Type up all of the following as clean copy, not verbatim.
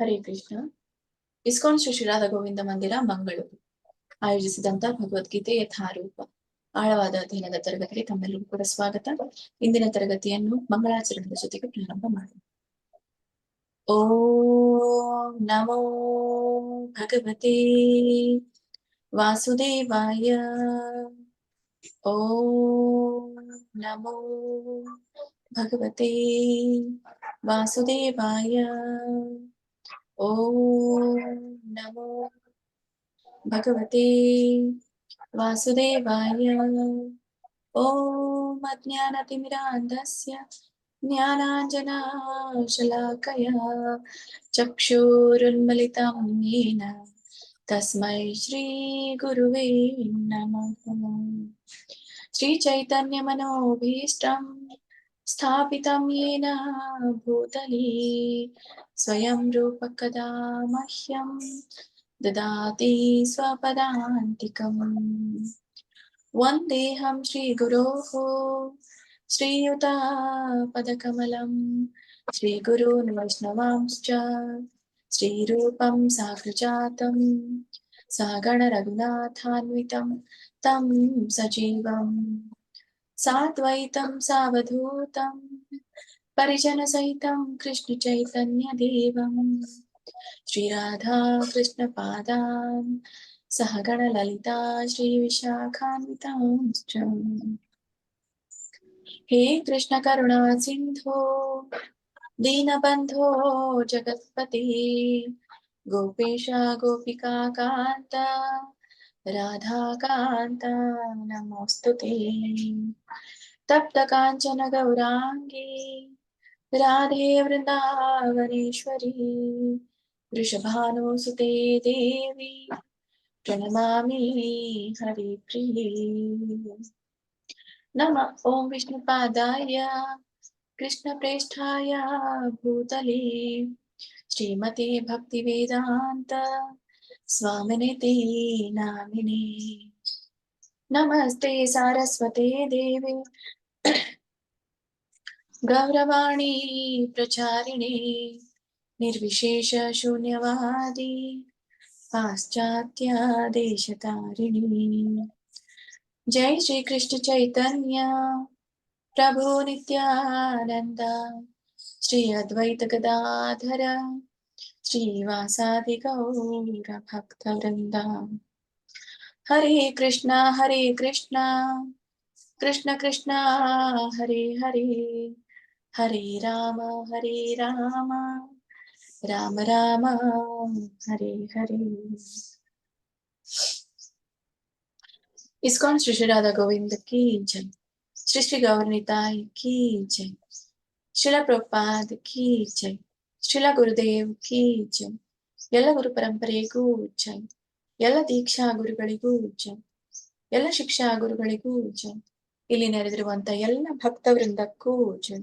Hare Krishna. ISKCON Shri ಶ್ರೀರಾಧ Govinda ಮಂದಿರ ಮಂಗಳೂರು ಆಯೋಜಿಸಿದಂತ ಭಗವದ್ಗೀತೆ ಯಥಾರೂಪ ಆಳವಾದ ಅಧ್ಯಯನದ ತರಗತಿಗೆ ತಮ್ಮೆಲ್ಲರಿಗೂ ಕೂಡ ಸ್ವಾಗತ. ಇಂದಿನ ತರಗತಿಯನ್ನು ಮಂಗಳಾಚರಣೆಯ ಜೊತೆಗೆ ಪ್ರಾರಂಭ ಮಾಡೋಣ. ಓಂ ನಮೋ ಭಗವತೆ ವಾಸುದೇವಾಯ. ಓಂ ನಮೋ ಭಗವತೆ ವಾಸುದೇವಾಯ. ಓಂ ನಮೋ ಭಗವತೆ ವಾಸುದೇವಾಯ. ಓಂ ಅಜ್ಞಾನತಿಮಿರಾಂಧಸ್ಯ ಜ್ಞಾನಾಂಜನಶಲಾಕಯ ಚಕ್ಷುರುನ್ಮಿಲಿತಂ ಯೇನ ತಸ್ಮೈ ಶ್ರೀ ಗುರುವೇ ನಮಃ. ಶ್ರೀ ಚೈತನ್ಯ ಮನೋಭೀಷ್ಟಂ ಸ್ಥಾಪಿತಂ ಯೇನ ಭೂತಲೇ ಸ್ವಯಂ ರೂಪ ಕದಾ ಮಹ್ಯಂ ದದಾತಿ ಸ್ವಪದಾಂತಿಕಂ. ವಂದೇಹಂ ಶ್ರೀ ಗುರೋಃ ಶ್ರೀಯುತಾಪದಕಮಲಂ ಶ್ರೀ ಗುರೂನ್ ವೈಷ್ಣವಾಂಶ್ಚ ಶ್ರೀರೂಪಂ ಸಾಗ್ರಜಾತಂ ಸಗಣ ರಘುನಾಥಾನ್ವಿತಂ ತಂ ಸಜೀವಂ ಸಾದ್ವೈತಂ ಸಾವಧೂತಂ ಪರಿಜನ ಸಹಿತಂ ಕೃಷ್ಣ ಚೈತನ್ಯ ದೇವಂ ಶ್ರೀ ರಾಧಾ ಕೃಷ್ಣ ಪಾದಾನ್ ಸಹಗಣ ಲಲಿತಾ ಶ್ರೀ ವಿಶಾಖಾನ್ವಿತಾಂಶ್ಚ. ಹೇ ಕೃಷ್ಣ ಕರುಣಾ ಸಿಂಧೋ ದೀನಬಂಧೋ ಜಗತ್ಪತೆ ಗೋಪೇಶ ಗೋಪಿಕಾ ಕಾಂತ ರಾಧಾಕಾಂತ ನಮೋಸ್ತುತೇ. ತಪ್ತ ಕಾಂಚನ ಗೌರಾಂಗಿ ರಾಧೆ ವೃಂದಾವನೇಶ್ವರಿ ವೃಷಭಾನುಸುತೆ ದೇವಿ ಪ್ರಣಮಾಮಿ ಹರಿಪ್ರಿಯೇ. ನಮಃ ಓಂ ವಿಷ್ಣುಪಾದಾಯ ಕೃಷ್ಣಪ್ರೇಷ್ಠಾಯ ಭೂತಲೇ ಶ್ರೀಮತೆ ಭಕ್ತಿವೇದಾಂತ ಸ್ವಾಮಿನಿತಿ ನಾಮಿನೇ. ನಮಸ್ತೆ ಸಾರಸ್ವತೆ ದೇವಿ ಗೌರವಾಣಿ ಪ್ರಚಾರಿಣೆ ನಿರ್ವಿಶೇಷ ಶೂನ್ಯವಾದಿ ಪಾಶ್ಚಾತ್ಯ ದೇಶತಾರಿಣಿ. ಜೈ ಶ್ರೀ ಕೃಷ್ಣ ಚೈತನ್ಯ ಪ್ರಭು ನಿತ್ಯಾನಂದ ಶ್ರೀ ಅದ್ವೈತ ಗದಾಧರ ಶ್ರೀವಾಸಾದಿ ಗೌರ ಭಕ್ತ ವೃಂದ. ಹರೇ ಕೃಷ್ಣ ಕೃಷ್ಣ ಕೃಷ್ಣ ಹರೇ ಹರೇ ಹರೇ ರಾಮ ರಾಮ ರಾಮ ಹರೇ ಹರೇ. ಇಸ್ಕಾನ್ ಶ್ರೀ ಶ್ರೀರಾಧ ಗೋವಿಂದ ಕಿ ಜೈ. ಶ್ರೀ ಶ್ರೀ ಗೌರನಿತಾಯಿ ಕಿ ಜೈ. ಶ್ರೀಲ ಪ್ರಭುಪಾದ್ ಕಿ ಜೈ. ಶ್ರೀಲ ಗುರುದೇವ್ ಕಿ ಜೈ. ಎಲ್ಲ ಗುರು ಪರಂಪರೆಗೂ ಜೈ. ಎಲ್ಲ ದೀಕ್ಷಾ ಗುರುಗಳಿಗೂ ಜೈ. ಎಲ್ಲ ಶಿಕ್ಷಾ ಗುರುಗಳಿಗೂ ಜೈ. ಇಲ್ಲಿ ನೆರೆದಿರುವಂತ ಎಲ್ಲ ಭಕ್ತ ವೃಂದಕ್ಕೂ ಜೈ.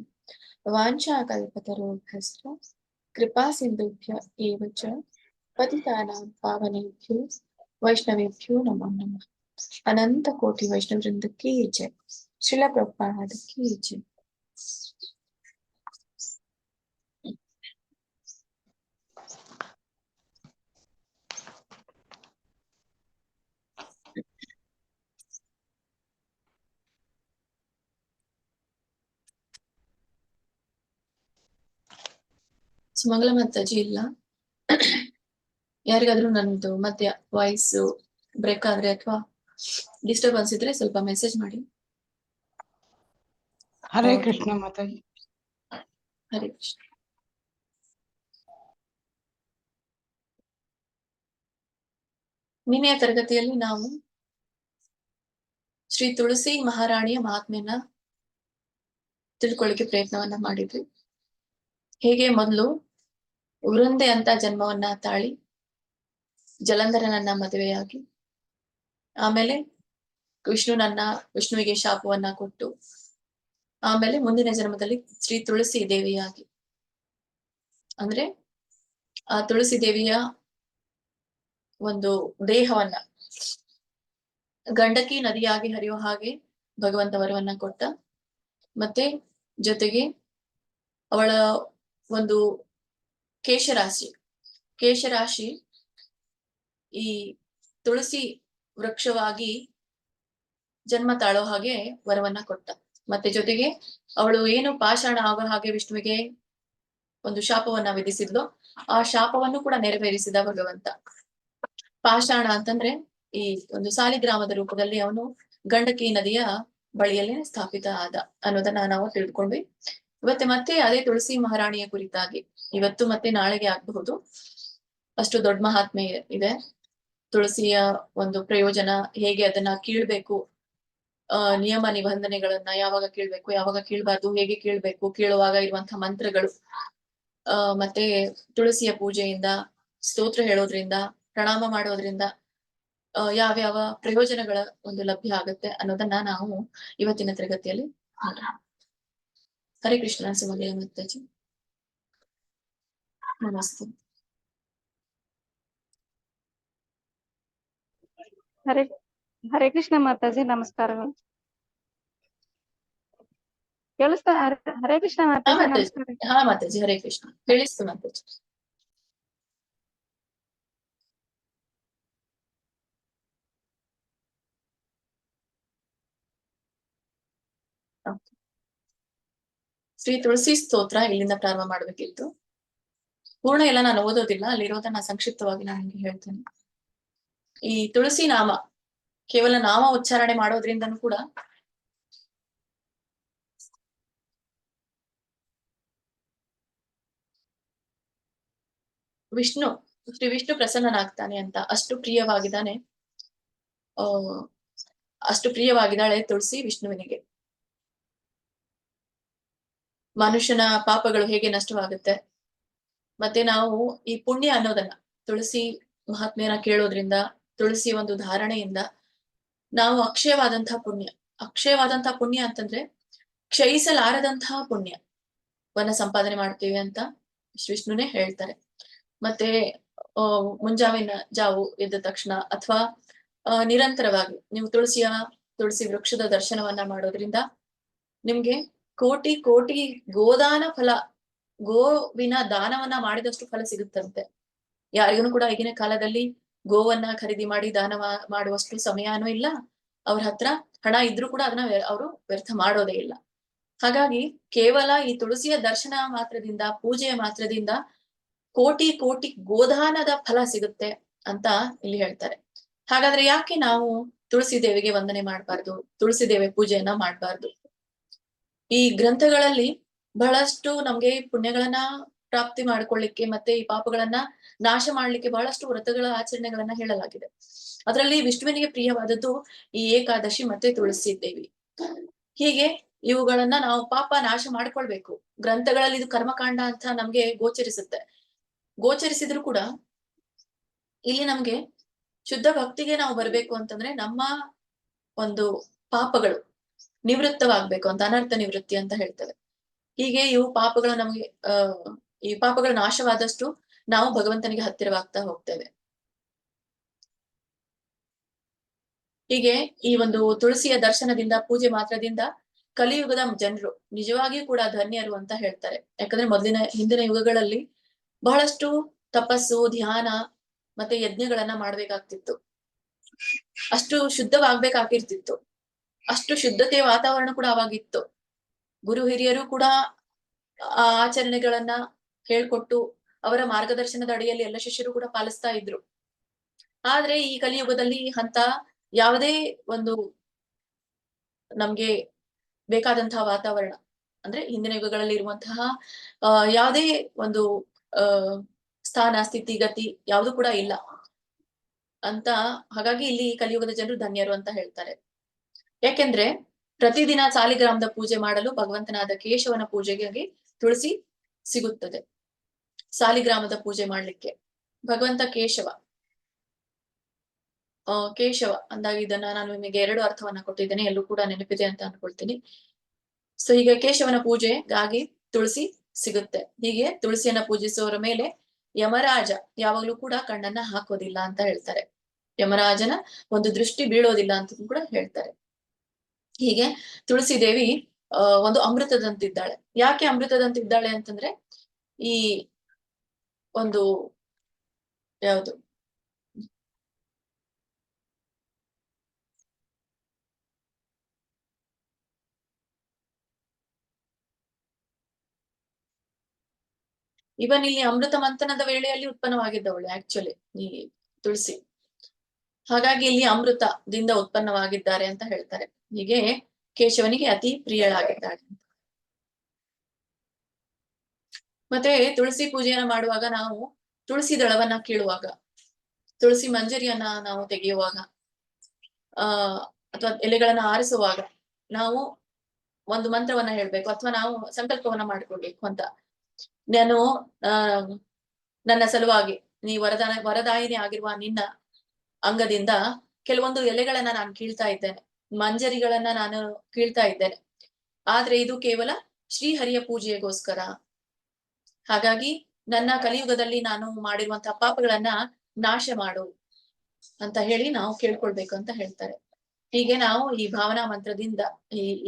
ವಾಂಛಾ ಕಲ್ಪತರೋಭ್ಯಶ್ಚ ಕೃಪಾ ಸಿಂಧುಭ್ಯ ಏವ ಚ ಪತಿತಾನಾಂ ಪಾವನೇಭ್ಯೋ ವೈಷ್ಣವೇಭ್ಯೋ ನಮೋ ನಮಃ. ಅನಂತ ಕೋಟಿ ವೈಷ್ಣವ ವೃಂದಕ್ಕೆ ಜೈ. ಶ್ರೀಲ ಪ್ರಭುಪಾದ ಕಿ ಜೈ. ಸುಮಂಗಲ ಮತ್ತಾಜಿ ಇಲ್ಲ. ಯಾರಿಗಾದ್ರೂ ನನ್ನದು ಮಧ್ಯ ವಾಯ್ಸ್ ಬ್ರೇಕ್ ಆದ್ರೆ ಅಥವಾ ಡಿಸ್ಟರ್ಬೆನ್ಸ್ ಇದ್ರೆ ಸ್ವಲ್ಪ ಮೆಸೇಜ್ ಮಾಡಿ. ಹರೇ ಕೃಷ್ಣ ಮಾತಾಜಿ. ಹರೇ ಕೃಷ್ಣ. ನಿನ್ನೆಯ ತರಗತಿಯಲ್ಲಿ ನಾವು ಶ್ರೀ ತುಳಸಿ ಮಹಾರಾಣಿಯ ಮಹಾತ್ಮೆಯನ್ನ ತಿಳ್ಕೊಳ್ಳಿಕ್ಕೆ ಪ್ರಯತ್ನವನ್ನ ಮಾಡಿದ್ವಿ. ಹೇಗೆ ಮೊದಲು ವೃಂದೆ ಅಂತ ಜನ್ಮವನ್ನ ತಾಳಿ ಜಲಂಧರನನ್ನ ಮದುವೆಯಾಗಿ, ಆಮೇಲೆ ವಿಷ್ಣುವಿಗೆ ಶಾಪವನ್ನ ಕೊಟ್ಟು, ಆಮೇಲೆ ಮುಂದಿನ ಜನ್ಮದಲ್ಲಿ ಶ್ರೀ ತುಳಸಿ ದೇವಿಯಾಗಿ, ಅಂದ್ರೆ ಆ ತುಳಸಿ ದೇವಿಯ ಒಂದು ದೇಹವನ್ನ ಗಂಡಕಿ ನದಿಯಾಗಿ ಹರಿಯುವ ಹಾಗೆ ಭಗವಂತ ವರವನ್ನ ಕೊಟ್ಟ. ಮತ್ತೆ ಜೊತೆಗೆ ಅವಳ ಒಂದು ಕೇಶರಾಶಿ ಕೇಶರಾಶಿ ಈ ತುಳಸಿ ವೃಕ್ಷವಾಗಿ ಜನ್ಮ ತಾಳೋ ಹಾಗೆ ವರವನ್ನ ಕೊಟ್ಟ. ಮತ್ತೆ ಜೊತೆಗೆ ಅವಳು ಏನು ಪಾಷಾಣ ಆಗೋ ಹಾಗೆ ವಿಷ್ಣುವಿಗೆ ಒಂದು ಶಾಪವನ್ನ ವಿಧಿಸಿದ್ಲು, ಆ ಶಾಪವನ್ನು ಕೂಡ ನೆರವೇರಿಸಿದ ಭಗವಂತ. ಪಾಷಾಣ ಅಂತಂದ್ರೆ ಈ ಒಂದು ಸಾಲಿಗ್ರಾಮದ ರೂಪದಲ್ಲಿ ಅವನು ಗಂಡಕಿ ನದಿಯ ಬಳಿಯಲ್ಲಿ ಸ್ಥಾಪಿತ ಆದ ಅನ್ನೋದನ್ನ ನಾವು ತಿಳಿದುಕೊಂಡ್ವಿ. ಮತ್ತೆ ಅದೇ ತುಳಸಿ ಮಹಾರಾಣಿಯ ಕುರಿತಾಗಿ ಇವತ್ತು ಮತ್ತೆ ನಾಳೆಗೆ ಆಗ್ಬಹುದು. ಅಷ್ಟು ದೊಡ್ಡ ಮಹಾತ್ಮೆ ಇದೆ. ತುಳಸಿಯ ಒಂದು ಪ್ರಯೋಜನ, ಹೇಗೆ ಅದನ್ನ ಕೀಳ್ಬೇಕು, ನಿಯಮ ನಿಬಂಧನೆಗಳನ್ನ ಯಾವಾಗ ಕೀಳ್ಬೇಕು, ಯಾವಾಗ ಕೀಳ್ಬಾರ್ದು, ಹೇಗೆ ಕೀಳ್ಬೇಕು, ಕೀಳುವಾಗ ಇರುವಂತಹ ಮಂತ್ರಗಳು, ಮತ್ತೆ ತುಳಸಿಯ ಪೂಜೆಯಿಂದ, ಸ್ತೋತ್ರ ಹೇಳೋದ್ರಿಂದ, ಪ್ರಣಾಮ ಮಾಡೋದ್ರಿಂದ ಯಾವ್ಯಾವ ಪ್ರಯೋಜನಗಳ ಒಂದು ಲಭ್ಯ ಆಗುತ್ತೆ ಅನ್ನೋದನ್ನ ನಾವು ಇವತ್ತಿನ ತರಗತಿಯಲ್ಲಿ ನೋಡೋಣ. ಹರೇ ಕೃಷ್ಣ ಸುಮಲಯ ಮಾತಾಜಿ. ನಮಸ್ತೆ. ಹರೇ ಕೃಷ್ಣ ಮಾತಾಜಿ, ನಮಸ್ಕಾರಗಳು. ಕೇಳಿಸ್ತಾ? ಹರೇ ಕೃಷ್ಣ ಮಾತಾಜಿ, ನಮಸ್ಕಾರ. ಹಾ ಮಾತಾಜಿ, ಹರೇ ಕೃಷ್ಣ. ಕೇಳಿಸ್ತು ಮಾತಾಜಿ. ಶ್ರೀ ತುಳಸಿ ಸ್ತೋತ್ರ ಇಲ್ಲಿಂದ ಪ್ರಾರಂಭ ಮಾಡ್ಬೇಕಿತ್ತು. ಪೂರ್ಣ ಎಲ್ಲ ನಾನು ಓದೋದಿಲ್ಲ, ಅಲ್ಲಿರೋದನ್ನ ಸಂಕ್ಷಿಪ್ತವಾಗಿ ನಾನು ನಿಮ್ಗೆ ಹೇಳ್ತೇನೆ. ಈ ತುಳಸಿ ನಾಮ ಕೇವಲ ನಾಮ ಉಚ್ಚಾರಣೆ ಮಾಡೋದ್ರಿಂದನೂ ಕೂಡ ಶ್ರೀ ವಿಷ್ಣು ಪ್ರಸನ್ನನಾಗ್ತಾನೆ ಅಂತ, ಅಷ್ಟು ಪ್ರಿಯವಾಗಿದ್ದಾನೆ, ಅಷ್ಟು ಪ್ರಿಯವಾಗಿದ್ದಾಳೆ ತುಳಸಿ ವಿಷ್ಣುವಿನಿಗೆ. ಮನುಷ್ಯನ ಪಾಪಗಳು ಹೇಗೆ ನಷ್ಟವಾಗುತ್ತೆ, ಮತ್ತೆ ನಾವು ಈ ಪುಣ್ಯ ಅನ್ನೋದನ್ನ ತುಳಸಿ ಮಹಾತ್ಮೆಯನ್ನ ಕೇಳೋದ್ರಿಂದ, ತುಳಸಿ ಒಂದು ಧಾರಣೆಯಿಂದ ನಾವು ಅಕ್ಷಯವಾದಂತಹ ಪುಣ್ಯ ಅಂತಂದ್ರೆ ಕ್ಷಯಿಸಲಾರದಂತಹ ಪುಣ್ಯವನ್ನ ಸಂಪಾದನೆ ಮಾಡ್ತೀವಿ ಅಂತ ಶ್ರೀ ವಿಷ್ಣುನೇ ಹೇಳ್ತಾರೆ. ಮತ್ತೆ ಮುಂಜಾವಿನ ಜಾವು ಎದ್ದ ತಕ್ಷಣ ಅಥವಾ ನಿರಂತರವಾಗಿ ನೀವು ತುಳಸಿ ವೃಕ್ಷದ ದರ್ಶನವನ್ನ ಮಾಡೋದ್ರಿಂದ ನಿಮ್ಗೆ ಕೋಟಿ ಕೋಟಿ ಗೋದಾನ ಫಲ, ಗೋವಿನ ದಾನವನ್ನ ಮಾಡಿದಷ್ಟು ಫಲ ಸಿಗುತ್ತಂತೆ. ಯಾರಿಗೂ ಕೂಡ ಈಗಿನ ಕಾಲದಲ್ಲಿ ಗೋವನ್ನ ಖರೀದಿ ಮಾಡಿ ದಾನ ಮಾಡುವಷ್ಟು ಸಮಯನೂ ಇಲ್ಲ, ಅವ್ರ ಹತ್ರ ಹಣ ಇದ್ರೂ ಕೂಡ ಅದನ್ನ ಅವರು ವ್ಯರ್ಥ ಮಾಡೋದೇ ಇಲ್ಲ. ಹಾಗಾಗಿ ಕೇವಲ ಈ ತುಳಸಿಯ ದರ್ಶನ ಮಾತ್ರದಿಂದ, ಪೂಜೆಯ ಮಾತ್ರದಿಂದ ಕೋಟಿ ಕೋಟಿ ಗೋದಾನದ ಫಲ ಸಿಗುತ್ತೆ ಅಂತ ಇಲ್ಲಿ ಹೇಳ್ತಾರೆ. ಹಾಗಾದ್ರೆ ಯಾಕೆ ನಾವು ತುಳಸಿ ದೇವಿಗೆ ವಂದನೆ ಮಾಡ್ಬಾರ್ದು, ತುಳಸಿ ದೇವಿ ಪೂಜೆಯನ್ನ ಮಾಡ್ಬಾರ್ದು? ಈ ಗ್ರಂಥಗಳಲ್ಲಿ ಬಹಳಷ್ಟು ನಮ್ಗೆ ಪುಣ್ಯಗಳನ್ನ ಪ್ರಾಪ್ತಿ ಮಾಡ್ಕೊಳ್ಳಿಕ್ಕೆ ಮತ್ತೆ ಈ ಪಾಪಗಳನ್ನ ನಾಶ ಮಾಡ್ಲಿಕ್ಕೆ ಬಹಳಷ್ಟು ವ್ರತಗಳ ಆಚರಣೆಗಳನ್ನ ಹೇಳಲಾಗಿದೆ. ಅದರಲ್ಲಿ ವಿಷ್ಣುವಿನಿಗೆ ಪ್ರಿಯವಾದದ್ದು ಈ ಏಕಾದಶಿ ಮತ್ತೆ ತುಳಸಿ ದೇವಿ. ಹೀಗೆ ಇವುಗಳನ್ನ ನಾವು ಪಾಪ ನಾಶ ಮಾಡ್ಕೊಳ್ಬೇಕು. ಗ್ರಂಥಗಳಲ್ಲಿ ಇದು ಕರ್ಮಕಾಂಡ ಅಂತ ನಮ್ಗೆ ಗೋಚರಿಸಿದ್ರು ಕೂಡ ಇಲ್ಲಿ ನಮ್ಗೆ ಶುದ್ಧ ಭಕ್ತಿಗೆ ನಾವು ಬರ್ಬೇಕು ಅಂತಂದ್ರೆ ನಮ್ಮ ಒಂದು ಪಾಪಗಳು ನಿವೃತ್ತವಾಗ್ಬೇಕು ಅಂತ, ಅನರ್ಥ ನಿವೃತ್ತಿ ಅಂತ ಹೇಳ್ತೇವೆ. ಹೀಗೆ ಇವು ಪಾಪಗಳು ನಮ್ಗೆ ಈ ಪಾಪಗಳ ನಾಶವಾದಷ್ಟು ನಾವು ಭಗವಂತನಿಗೆ ಹತ್ತಿರವಾಗ್ತಾ ಹೋಗ್ತೇವೆ. ಹೀಗೆ ಈ ಒಂದು ತುಳಸಿಯ ದರ್ಶನದಿಂದ, ಪೂಜೆ ಮಾತ್ರದಿಂದ ಕಲಿಯುಗದ ಜನರು ನಿಜವಾಗಿಯೂ ಕೂಡ ಧನ್ಯರು ಅಂತ ಹೇಳ್ತಾರೆ. ಯಾಕಂದ್ರೆ ಹಿಂದಿನ ಯುಗಗಳಲ್ಲಿ ಬಹಳಷ್ಟು ತಪಸ್ಸು, ಧ್ಯಾನ ಮತ್ತೆ ಯಜ್ಞಗಳನ್ನ ಮಾಡ್ಬೇಕಾಗ್ತಿತ್ತು, ಅಷ್ಟು ಶುದ್ಧವಾಗ್ಬೇಕಾಗಿರ್ತಿತ್ತು, ಅಷ್ಟು ಶುದ್ಧತೆಯ ವಾತಾವರಣ ಕೂಡ ಅವಾಗಿತ್ತು. ಗುರು ಹಿರಿಯರು ಕೂಡ ಆ ಆಚರಣೆಗಳನ್ನ ಹೇಳ್ಕೊಟ್ಟು ಅವರ ಮಾರ್ಗದರ್ಶನದ ಅಡಿಯಲ್ಲಿ ಎಲ್ಲ ಶಿಷ್ಯರು ಕೂಡ ಪಾಲಿಸ್ತಾ ಇದ್ರು. ಆದ್ರೆ ಈ ಕಲಿಯುಗದಲ್ಲಿ ಅಂತ ಯಾವುದೇ ಒಂದು ನಮ್ಗೆ ಬೇಕಾದಂತಹ ವಾತಾವರಣ, ಅಂದ್ರೆ ಹಿಂದಿನ ಯುಗಗಳಲ್ಲಿ ಇರುವಂತಹ ಯಾವುದೇ ಒಂದು ಸ್ಥಾನ, ಸ್ಥಿತಿ, ಗತಿ ಯಾವುದು ಕೂಡ ಇಲ್ಲ ಅಂತ. ಹಾಗಾಗಿ ಇಲ್ಲಿ ಕಲಿಯುಗದ ಜನರು ಧನ್ಯರು ಅಂತ ಹೇಳ್ತಾರೆ. ಯಾಕೆಂದ್ರೆ ಪ್ರತಿದಿನ ಸಾಲಿಗ್ರಾಮದ ಪೂಜೆ ಮಾಡಲು ಭಗವಂತನಾದ ಕೇಶವನ ಪೂಜೆಗಾಗಿ ತುಳಸಿ ಸಿಗುತ್ತದೆ. ಸಾಲಿಗ್ರಾಮದ ಪೂಜೆ ಮಾಡ್ಲಿಕ್ಕೆ ಭಗವಂತ ಕೇಶವ ಅಂದಾಗ ಇದನ್ನ ನಾನು ನಿಮಗೆ 2 ಅರ್ಥವನ್ನ ಕೊಟ್ಟಿದ್ದೇನೆ, ಎಲ್ಲೂ ಕೂಡ ನೆನಪಿದೆ ಅಂತ ಅನ್ಕೊಳ್ತೀನಿ. ಸೊ ಈಗ ಕೇಶವನ ಪೂಜೆಗಾಗಿ ತುಳಸಿ ಸಿಗುತ್ತೆ. ಹೀಗೆ ತುಳಸಿಯನ್ನ ಪೂಜಿಸುವವರ ಮೇಲೆ ಯಮರಾಜ ಯಾವಾಗ್ಲೂ ಕೂಡ ಕಣ್ಣನ್ನ ಹಾಕೋದಿಲ್ಲ ಅಂತ ಹೇಳ್ತಾರೆ. ಯಮರಾಜನ ಒಂದು ದೃಷ್ಟಿ ಬೀಳೋದಿಲ್ಲ ಅಂತ ಕೂಡ ಹೇಳ್ತಾರೆ. ಹೀಗೆ ತುಳಸಿ ದೇವಿ ಒಂದು ಅಮೃತದಂತಿದ್ದಾಳೆ. ಯಾಕೆ ಅಮೃತದಂತಿದ್ದಾಳೆ ಅಂತಂದ್ರೆ ಈ ಒಂದು ಯಾವುದು? ಇವನ್ ಇಲ್ಲಿ ಅಮೃತ ಮಂಥನದ ವೇಳೆಯಲ್ಲಿ ಉತ್ಪನ್ನವಾಗಿದ್ದವಳು ಆಕ್ಚುಲಿ ಈ ತುಳಸಿ. ಹಾಗಾಗಿ ಇಲ್ಲಿ ಅಮೃತದಿಂದ ಉತ್ಪನ್ನವಾಗಿದ್ದಾರೆ ಅಂತ ಹೇಳ್ತಾರೆ. ಹೀಗೆ ಕೇಶವನಿಗೆ ಅತಿ ಪ್ರಿಯಳಾಗಿದ್ದಾಳೆ. ಮತ್ತೆ ತುಳಸಿ ಪೂಜೆಯನ್ನ ಮಾಡುವಾಗ ನಾವು ತುಳಸಿ ದಳವನ್ನ ಕೀಳುವಾಗ, ತುಳಸಿ ಮಂಜರಿಯನ್ನ ನಾವು ತೆಗೆಯುವಾಗ, ಅಥವಾ ಎಲೆಗಳನ್ನ ಆರಿಸುವಾಗ ನಾವು ಒಂದು ಮಂತ್ರವನ್ನ ಹೇಳ್ಬೇಕು, ಅಥವಾ ನಾವು ಸಂಕಲ್ಪವನ್ನ ಮಾಡ್ಕೊಳ್ಬೇಕು ಅಂತ. ನಾನು ನನ್ನ ಸಲುವಾಗಿ ನೀ ವರದಾಯಿನಿ ಆಗಿರುವ ನಿನ್ನ ಅಂಗದಿಂದ ಕೆಲವೊಂದು ಎಲೆಗಳನ್ನ ನಾನು ಕೀಳ್ತಾ ಇದ್ದೇನೆ, ಮಂಜರಿಗಳನ್ನ ನಾನು ಕೀಳ್ತಾ ಇದ್ದೇನೆ. ಆದ್ರೆ ಇದು ಕೇವಲ ಶ್ರೀಹರಿಯ ಪೂಜೆಗೋಸ್ಕರ. ಹಾಗಾಗಿ ನನ್ನ ಕಲಿಯುಗದಲ್ಲಿ ನಾನು ಮಾಡಿರುವಂತಹ ಪಾಪಗಳನ್ನ ನಾಶ ಮಾಡು ಅಂತ ಹೇಳಿ ನಾವು ಕೇಳ್ಕೊಳ್ಬೇಕು ಅಂತ ಹೇಳ್ತಾರೆ. ಹೀಗೆ ನಾವು ಈ ಭಾವನಾ ಮಂತ್ರದಿಂದ,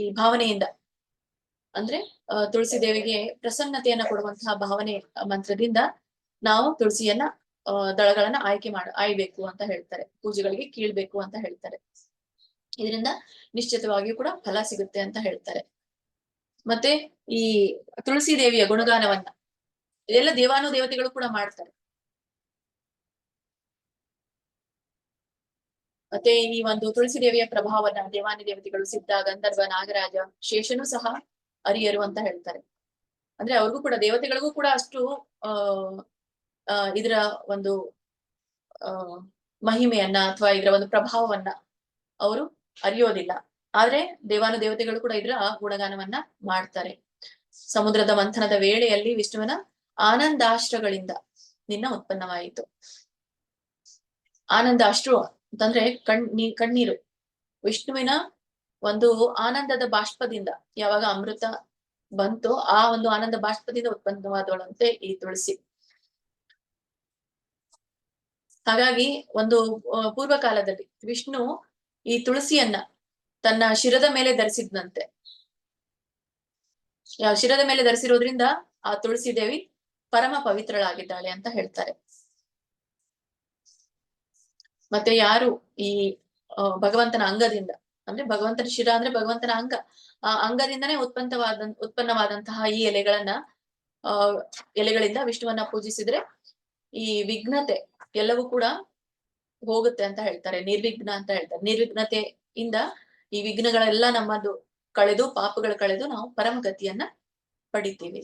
ಈ ಭಾವನೆಯಿಂದ, ಅಂದ್ರೆ ತುಳಸಿ ದೇವಿಗೆ ಪ್ರಸನ್ನತೆಯನ್ನ ಕೊಡುವಂತಹ ಭಾವನೆ ಮಂತ್ರದಿಂದ ನಾವು ತುಳಸಿಯನ್ನ ದಳಗಳನ್ನ ಆಯ್ಬೇಕು ಅಂತ ಹೇಳ್ತಾರೆ. ಪೂಜೆಗಳಿಗೆ ಕೀಳ್ಬೇಕು ಅಂತ ಹೇಳ್ತಾರೆ. ಇದರಿಂದ ನಿಶ್ಚಿತವಾಗಿಯೂ ಕೂಡ ಫಲ ಸಿಗುತ್ತೆ ಅಂತ ಹೇಳ್ತಾರೆ. ಮತ್ತೆ ಈ ತುಳಸಿ ದೇವಿಯ ಗುಣಗಾನವನ್ನ ಇದೆಲ್ಲ ದೇವಾನುದೇವತೆಗಳು ಕೂಡ ಮಾಡ್ತಾರೆ. ಮತ್ತೆ ಈ ಒಂದು ತುಳಸಿ ದೇವಿಯ ಪ್ರಭಾವನ ದೇವಾನು ದೇವತೆಗಳು, ಸಿದ್ಧ, ಗಂಧರ್ವ, ನಾಗರಾಜ, ಶೇಷನು ಸಹ ಅರಿಯರು ಅಂತ ಹೇಳ್ತಾರೆ. ಅಂದ್ರೆ ಅವ್ರಿಗೂ ಕೂಡ, ದೇವತೆಗಳಿಗೂ ಕೂಡ ಅಷ್ಟು ಇದರ ಒಂದು ಮಹಿಮೆಯನ್ನ ಅಥವಾ ಇದರ ಒಂದು ಪ್ರಭಾವವನ್ನ ಅವರು ಅರಿಯೋದಿಲ್ಲ. ಆದ್ರೆ ದೇವಾನು ದೇವತೆಗಳು ಕೂಡ ಇದರ ಗುಣಗಾನವನ್ನ ಮಾಡ್ತಾರೆ. ಸಮುದ್ರದ ಮಂಥನದ ವೇಳೆಯಲ್ಲಿ ವಿಷ್ಣುವಿನ ಆನಂದಾಶ್ರಗಳಿಂದ ನಿನ್ನ ಉತ್ಪನ್ನವಾಯಿತು. ಆನಂದಾಶ್ರು ಅಂತಂದ್ರೆ ಕಣ್ಣೀರು. ವಿಷ್ಣುವಿನ ಒಂದು ಆನಂದದ ಬಾಷ್ಪದಿಂದ ಯಾವಾಗ ಅಮೃತ ಬಂತು, ಆ ಒಂದು ಆನಂದ ಬಾಷ್ಪದಿಂದ ಉತ್ಪನ್ನವಾದವಳಂತೆ ಈ ತುಳಸಿ. ಹಾಗಾಗಿ ಒಂದು ಪೂರ್ವ ಕಾಲದಲ್ಲಿ ವಿಷ್ಣು ಈ ತುಳಸಿಯನ್ನ ತನ್ನ ಶಿರದ ಮೇಲೆ ಧರಿಸಿದ್ನಂತೆ. ಶಿರದ ಮೇಲೆ ಧರಿಸಿರೋದ್ರಿಂದ ಆ ತುಳಸಿ ದೇವಿ ಪರಮ ಪವಿತ್ರಳಾಗಿದ್ದಾಳೆ ಅಂತ ಹೇಳ್ತಾರೆ. ಮತ್ತೆ ಯಾರು ಈ ಭಗವಂತನ ಅಂಗದಿಂದ, ಅಂದ್ರೆ ಭಗವಂತನ ಶಿರ ಅಂದ್ರೆ ಭಗವಂತನ ಅಂಗ, ಆ ಅಂಗದಿಂದನೇ ಉತ್ಪನ್ನವಾದಂತಹ ಈ ಎಲೆಗಳಿಂದ ವಿಷ್ಣುವನ್ನ ಪೂಜಿಸಿದ್ರೆ ಈ ವಿಘ್ನತೆ ಎಲ್ಲವೂ ಕೂಡ ಹೋಗುತ್ತೆ ಅಂತ ಹೇಳ್ತಾರೆ. ನಿರ್ವಿಘ್ನ ಅಂತ ಹೇಳ್ತಾರೆ. ನಿರ್ವಿಘ್ನತೆಯಿಂದ ಈ ವಿಘ್ನಗಳೆಲ್ಲ ನಮ್ಮದು ಕಳೆದು, ಪಾಪಗಳು ಕಳೆದು ನಾವು ಪರಮಗತಿಯನ್ನ ಪಡಿತೀವಿ.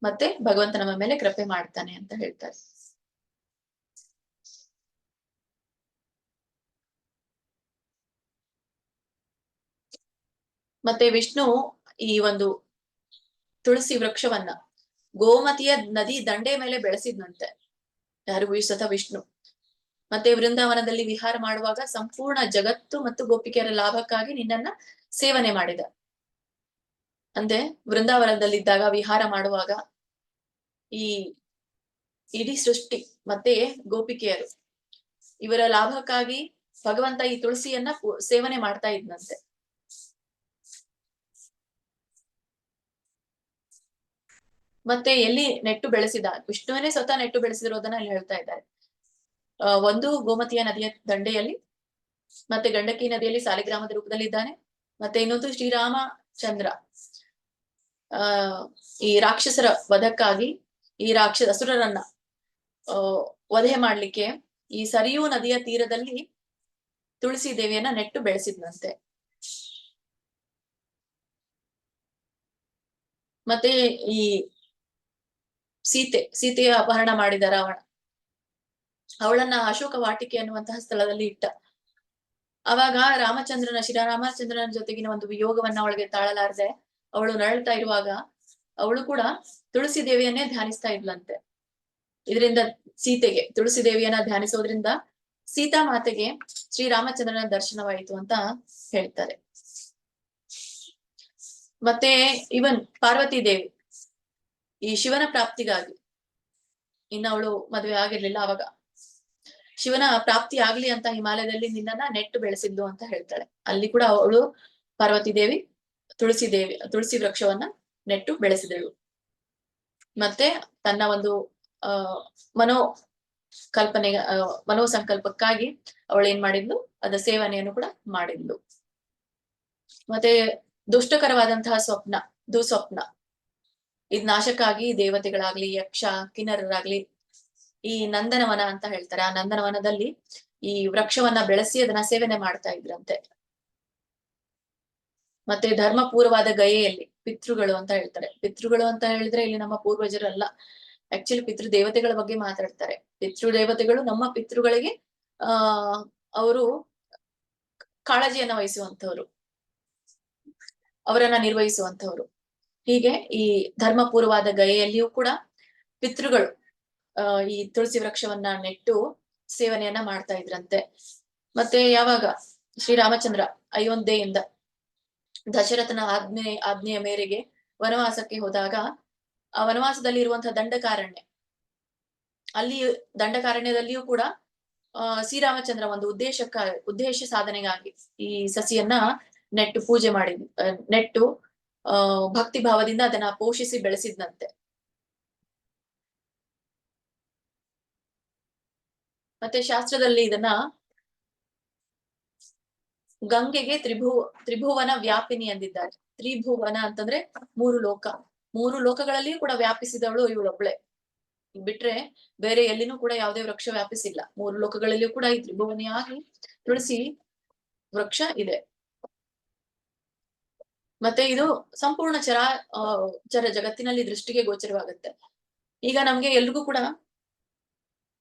ಮತ್ತೆ ಭಗವಂತ ನಮ್ಮ ಮೇಲೆ ಕೃಪೆ ಮಾಡ್ತಾನೆ ಅಂತ ಹೇಳ್ತಾರೆ. ಮತ್ತೆ ವಿಷ್ಣು ಈ ಒಂದು ತುಳಸಿ ವೃಕ್ಷವನ್ನ ಗೋಮತಿಯ ನದಿ ದಂಡೆ ಮೇಲೆ ಬೆಳೆಸಿದ್ನಂತೆ. ಯಾರು? ವಿಷ್ಣು. ಮತ್ತೆ ವೃಂದಾವನದಲ್ಲಿ ವಿಹಾರ ಮಾಡುವಾಗ ಸಂಪೂರ್ಣ ಜಗತ್ತು ಮತ್ತು ಗೋಪಿಕೆಯರ ಲಾಭಕ್ಕಾಗಿ ನಿನ್ನನ್ನ ಸೇವನೆ ಮಾಡಿದ. ಅಂದ್ರೆ ವೃಂದಾವನದಲ್ಲಿದ್ದಾಗ ವಿಹಾರ ಮಾಡುವಾಗ ಈ ಇಡೀ ಸೃಷ್ಟಿ ಮತ್ತೆ ಗೋಪಿಕೆಯರು ಇವರ ಲಾಭಕ್ಕಾಗಿ ಭಗವಂತ ಈ ತುಳಸಿಯನ್ನ ಸೇವನೆ ಮಾಡ್ತಾ ಇದ್ನಂತೆ. ಮತ್ತೆ ಎಲ್ಲಿ ನೆಟ್ಟು ಬೆಳೆಸಿದ? ವಿಷ್ಣುವನೇ ಸ್ವತಃ ನೆಟ್ಟು ಬೆಳೆಸಿರೋದನ್ನ ಅಲ್ಲಿ ಹೇಳ್ತಾ ಇದ್ದಾರೆ. ಒಂದು ಗೋಮತಿಯ ನದಿಯ ದಂಡೆಯಲ್ಲಿ, ಮತ್ತೆ ಗಂಡಕಿ ನದಿಯಲ್ಲಿ ಸಾಲಿಗ್ರಾಮದ ರೂಪದಲ್ಲಿ ಇದ್ದಾನೆ. ಮತ್ತೆ ಇನ್ನೊಂದು ಶ್ರೀರಾಮಚಂದ್ರ ಈ ರಾಕ್ಷಸರ ವಧಕ್ಕಾಗಿ, ಈ ಅಸುರರನ್ನ ವಧೆ ಮಾಡ್ಲಿಕ್ಕೆ ಈ ಸರಿಯೂ ನದಿಯ ತೀರದಲ್ಲಿ ತುಳಸಿ ದೇವಿಯನ್ನ ನೆಟ್ಟು ಬೆಳೆಸಿದ್ನಂತೆ. ಮತ್ತೆ ಈ ಸೀತೆಯ ಅಪಹರಣ ಮಾಡಿದ ರಾವಣ, ಅವಳನ್ನ ಅಶೋಕ ವಾಟಿಕೆ ಅನ್ನುವಂತಹ ಸ್ಥಳದಲ್ಲಿ ಇಟ್ಟ. ಅವಾಗ ಶ್ರೀರಾಮಚಂದ್ರನ ಜೊತೆಗಿನ ಒಂದು ವಿಯೋಗವನ್ನ ಅವಳಿಗೆ ತಾಳಲಾರದೆ ಅವಳು ನರಳ್ತಾ ಇರುವಾಗ ಅವಳು ಕೂಡ ತುಳಸಿ ದೇವಿಯನ್ನೇ ಧ್ಯಾನಿಸ್ತಾ ಇದ್ಲಂತೆ. ಇದರಿಂದ ಸೀತೆಗೆ ತುಳಸಿ ದೇವಿಯನ್ನ ಧ್ಯಾನಿಸೋದ್ರಿಂದ ಸೀತಾ ಮಾತೆಗೆ ಶ್ರೀರಾಮಚಂದ್ರನ ದರ್ಶನವಾಯಿತು ಅಂತ ಹೇಳ್ತಾರೆ. ಮತ್ತೆ ಇವನ್ ಪಾರ್ವತಿ ದೇವಿ ಈ ಶಿವನ ಪ್ರಾಪ್ತಿಗಾಗಿ, ಇನ್ನು ಅವಳು ಮದುವೆ ಆಗಿರ್ಲಿಲ್ಲ, ಅವಾಗ ಶಿವನ ಪ್ರಾಪ್ತಿ ಆಗ್ಲಿ ಅಂತ ಹಿಮಾಲಯದಲ್ಲಿ ನಿನ್ನನ್ನ ನೆಟ್ಟು ಬೆಳೆಸಿದ್ದು ಅಂತ ಹೇಳ್ತಾಳೆ. ಅಲ್ಲಿ ಕೂಡ ಅವಳು ಪಾರ್ವತಿ ದೇವಿ ತುಳಸಿ ವೃಕ್ಷವನ್ನ ನೆಟ್ಟು ಬೆಳೆಸಿದಳು. ಮತ್ತೆ ತನ್ನ ಒಂದು ಕಲ್ಪನೆ ಮನೋಸಂಕಲ್ಪಕ್ಕಾಗಿ ಅವಳು ಏನ್ ಮಾಡಿದ್ಲು, ಅದ ಸೇವನೆಯನ್ನು ಕೂಡ ಮಾಡಿದ್ಲು. ಮತ್ತೆ ದುಷ್ಟಕರವಾದಂತಹ ಸ್ವಪ್ನ, ದುಸ್ವಪ್ನ, ಇದ್ ನಾಶಕ್ಕಾಗಿ ದೇವತೆಗಳಾಗ್ಲಿ, ಯಕ್ಷ ಕಿನ್ನರರಾಗ್ಲಿ ಈ ನಂದನವನ ಅಂತ ಹೇಳ್ತಾರೆ, ಆ ನಂದನವನದಲ್ಲಿ ಈ ವೃಕ್ಷವನ್ನ ಬೆಳೆಸಿ ಅದನ್ನ ಸೇವನೆ ಮಾಡ್ತಾ ಇದ್ರಂತೆ. ಮತ್ತೆ ಧರ್ಮಪೂರ್ವವಾದ ಗಯೆಯಲ್ಲಿ ಪಿತೃಗಳು ಅಂತ ಹೇಳ್ತಾರೆ. ಪಿತೃಗಳು ಅಂತ ಹೇಳಿದ್ರೆ ಇಲ್ಲಿ ನಮ್ಮ ಪೂರ್ವಜರು ಅಲ್ಲ, ಆಕ್ಚುಲಿ ಪಿತೃ ದೇವತೆಗಳ ಬಗ್ಗೆ ಮಾತಾಡ್ತಾರೆ. ಪಿತೃ ದೇವತೆಗಳು ನಮ್ಮ ಪಿತೃಗಳಿಗೆ ಅವರು ಕಾಳಜಿಯನ್ನ ವಹಿಸುವಂತವ್ರು, ಅವರನ್ನ ನಿರ್ವಹಿಸುವಂತವ್ರು. ಹೀಗೆ ಈ ಧರ್ಮಪೂರ್ವವಾದ ಗಯೆಯಲ್ಲಿಯೂ ಕೂಡ ಪಿತೃಗಳು ಈ ತುಳಸಿ ವೃಕ್ಷವನ್ನ ನೆಟ್ಟು ಸೇವನೆಯನ್ನ ಮಾಡ್ತಾ ಇದ್ರಂತೆ. ಮತ್ತೆ ಯಾವಾಗ ಶ್ರೀರಾಮಚಂದ್ರ ಅಯೋಧ್ಯೆಯಿಂದ ದಶರಥನ ಆಜ್ಞೆಯ ಮೇರೆಗೆ ವನವಾಸಕ್ಕೆ ಹೋದಾಗ, ಆ ವನವಾಸದಲ್ಲಿ ಇರುವಂತಹ ದಂಡಕಾರಣ್ಯ, ಅಲ್ಲಿ ದಂಡಕಾರಣ್ಯದಲ್ಲಿಯೂ ಕೂಡ ಶ್ರೀರಾಮಚಂದ್ರ ಒಂದು ಉದ್ದೇಶ ಸಾಧನೆಗಾಗಿ ಈ ಸಸಿಯನ್ನ ನೆಟ್ಟು ಪೂಜೆ ನೆಟ್ಟು ಭಕ್ತಿ ಭಾವದಿಂದ ಅದನ್ನ ಪೋಷಿಸಿ ಬೆಳೆಸಿದ್ನಂತೆ. ಮತ್ತೆ ಶಾಸ್ತ್ರದಲ್ಲಿ ಇದನ್ನ ಗಂಗೆಗೆ ತ್ರಿಭುವನ ವ್ಯಾಪಿನಿ ಎಂದಿದ್ದಾರೆ. ತ್ರಿಭುವನ ಅಂತಂದ್ರೆ 3 ಲೋಕ, 3 ಲೋಕಗಳಲ್ಲಿಯೂ ಕೂಡ ವ್ಯಾಪಿಸಿದವಳು ಇವಳೊಬ್ಳೆ. ಬಿಟ್ರೆ ಬೇರೆ ಎಲ್ಲಿನೂ ಕೂಡ ಯಾವುದೇ ವೃಕ್ಷ ವ್ಯಾಪಿಸಿಲ್ಲ. 3 ಲೋಕಗಳಲ್ಲಿಯೂ ಕೂಡ ಈ ತ್ರಿಭುವನಿಯಾಗಿ ತುಳಸಿ ವೃಕ್ಷ ಇದೆ. ಮತ್ತೆ ಇದು ಸಂಪೂರ್ಣ ಚರ ಜಗತ್ತಿನಲ್ಲಿ ದೃಷ್ಟಿಗೆ ಗೋಚರವಾಗುತ್ತೆ. ಈಗ ನಮ್ಗೆ ಎಲ್ರಿಗೂ ಕೂಡ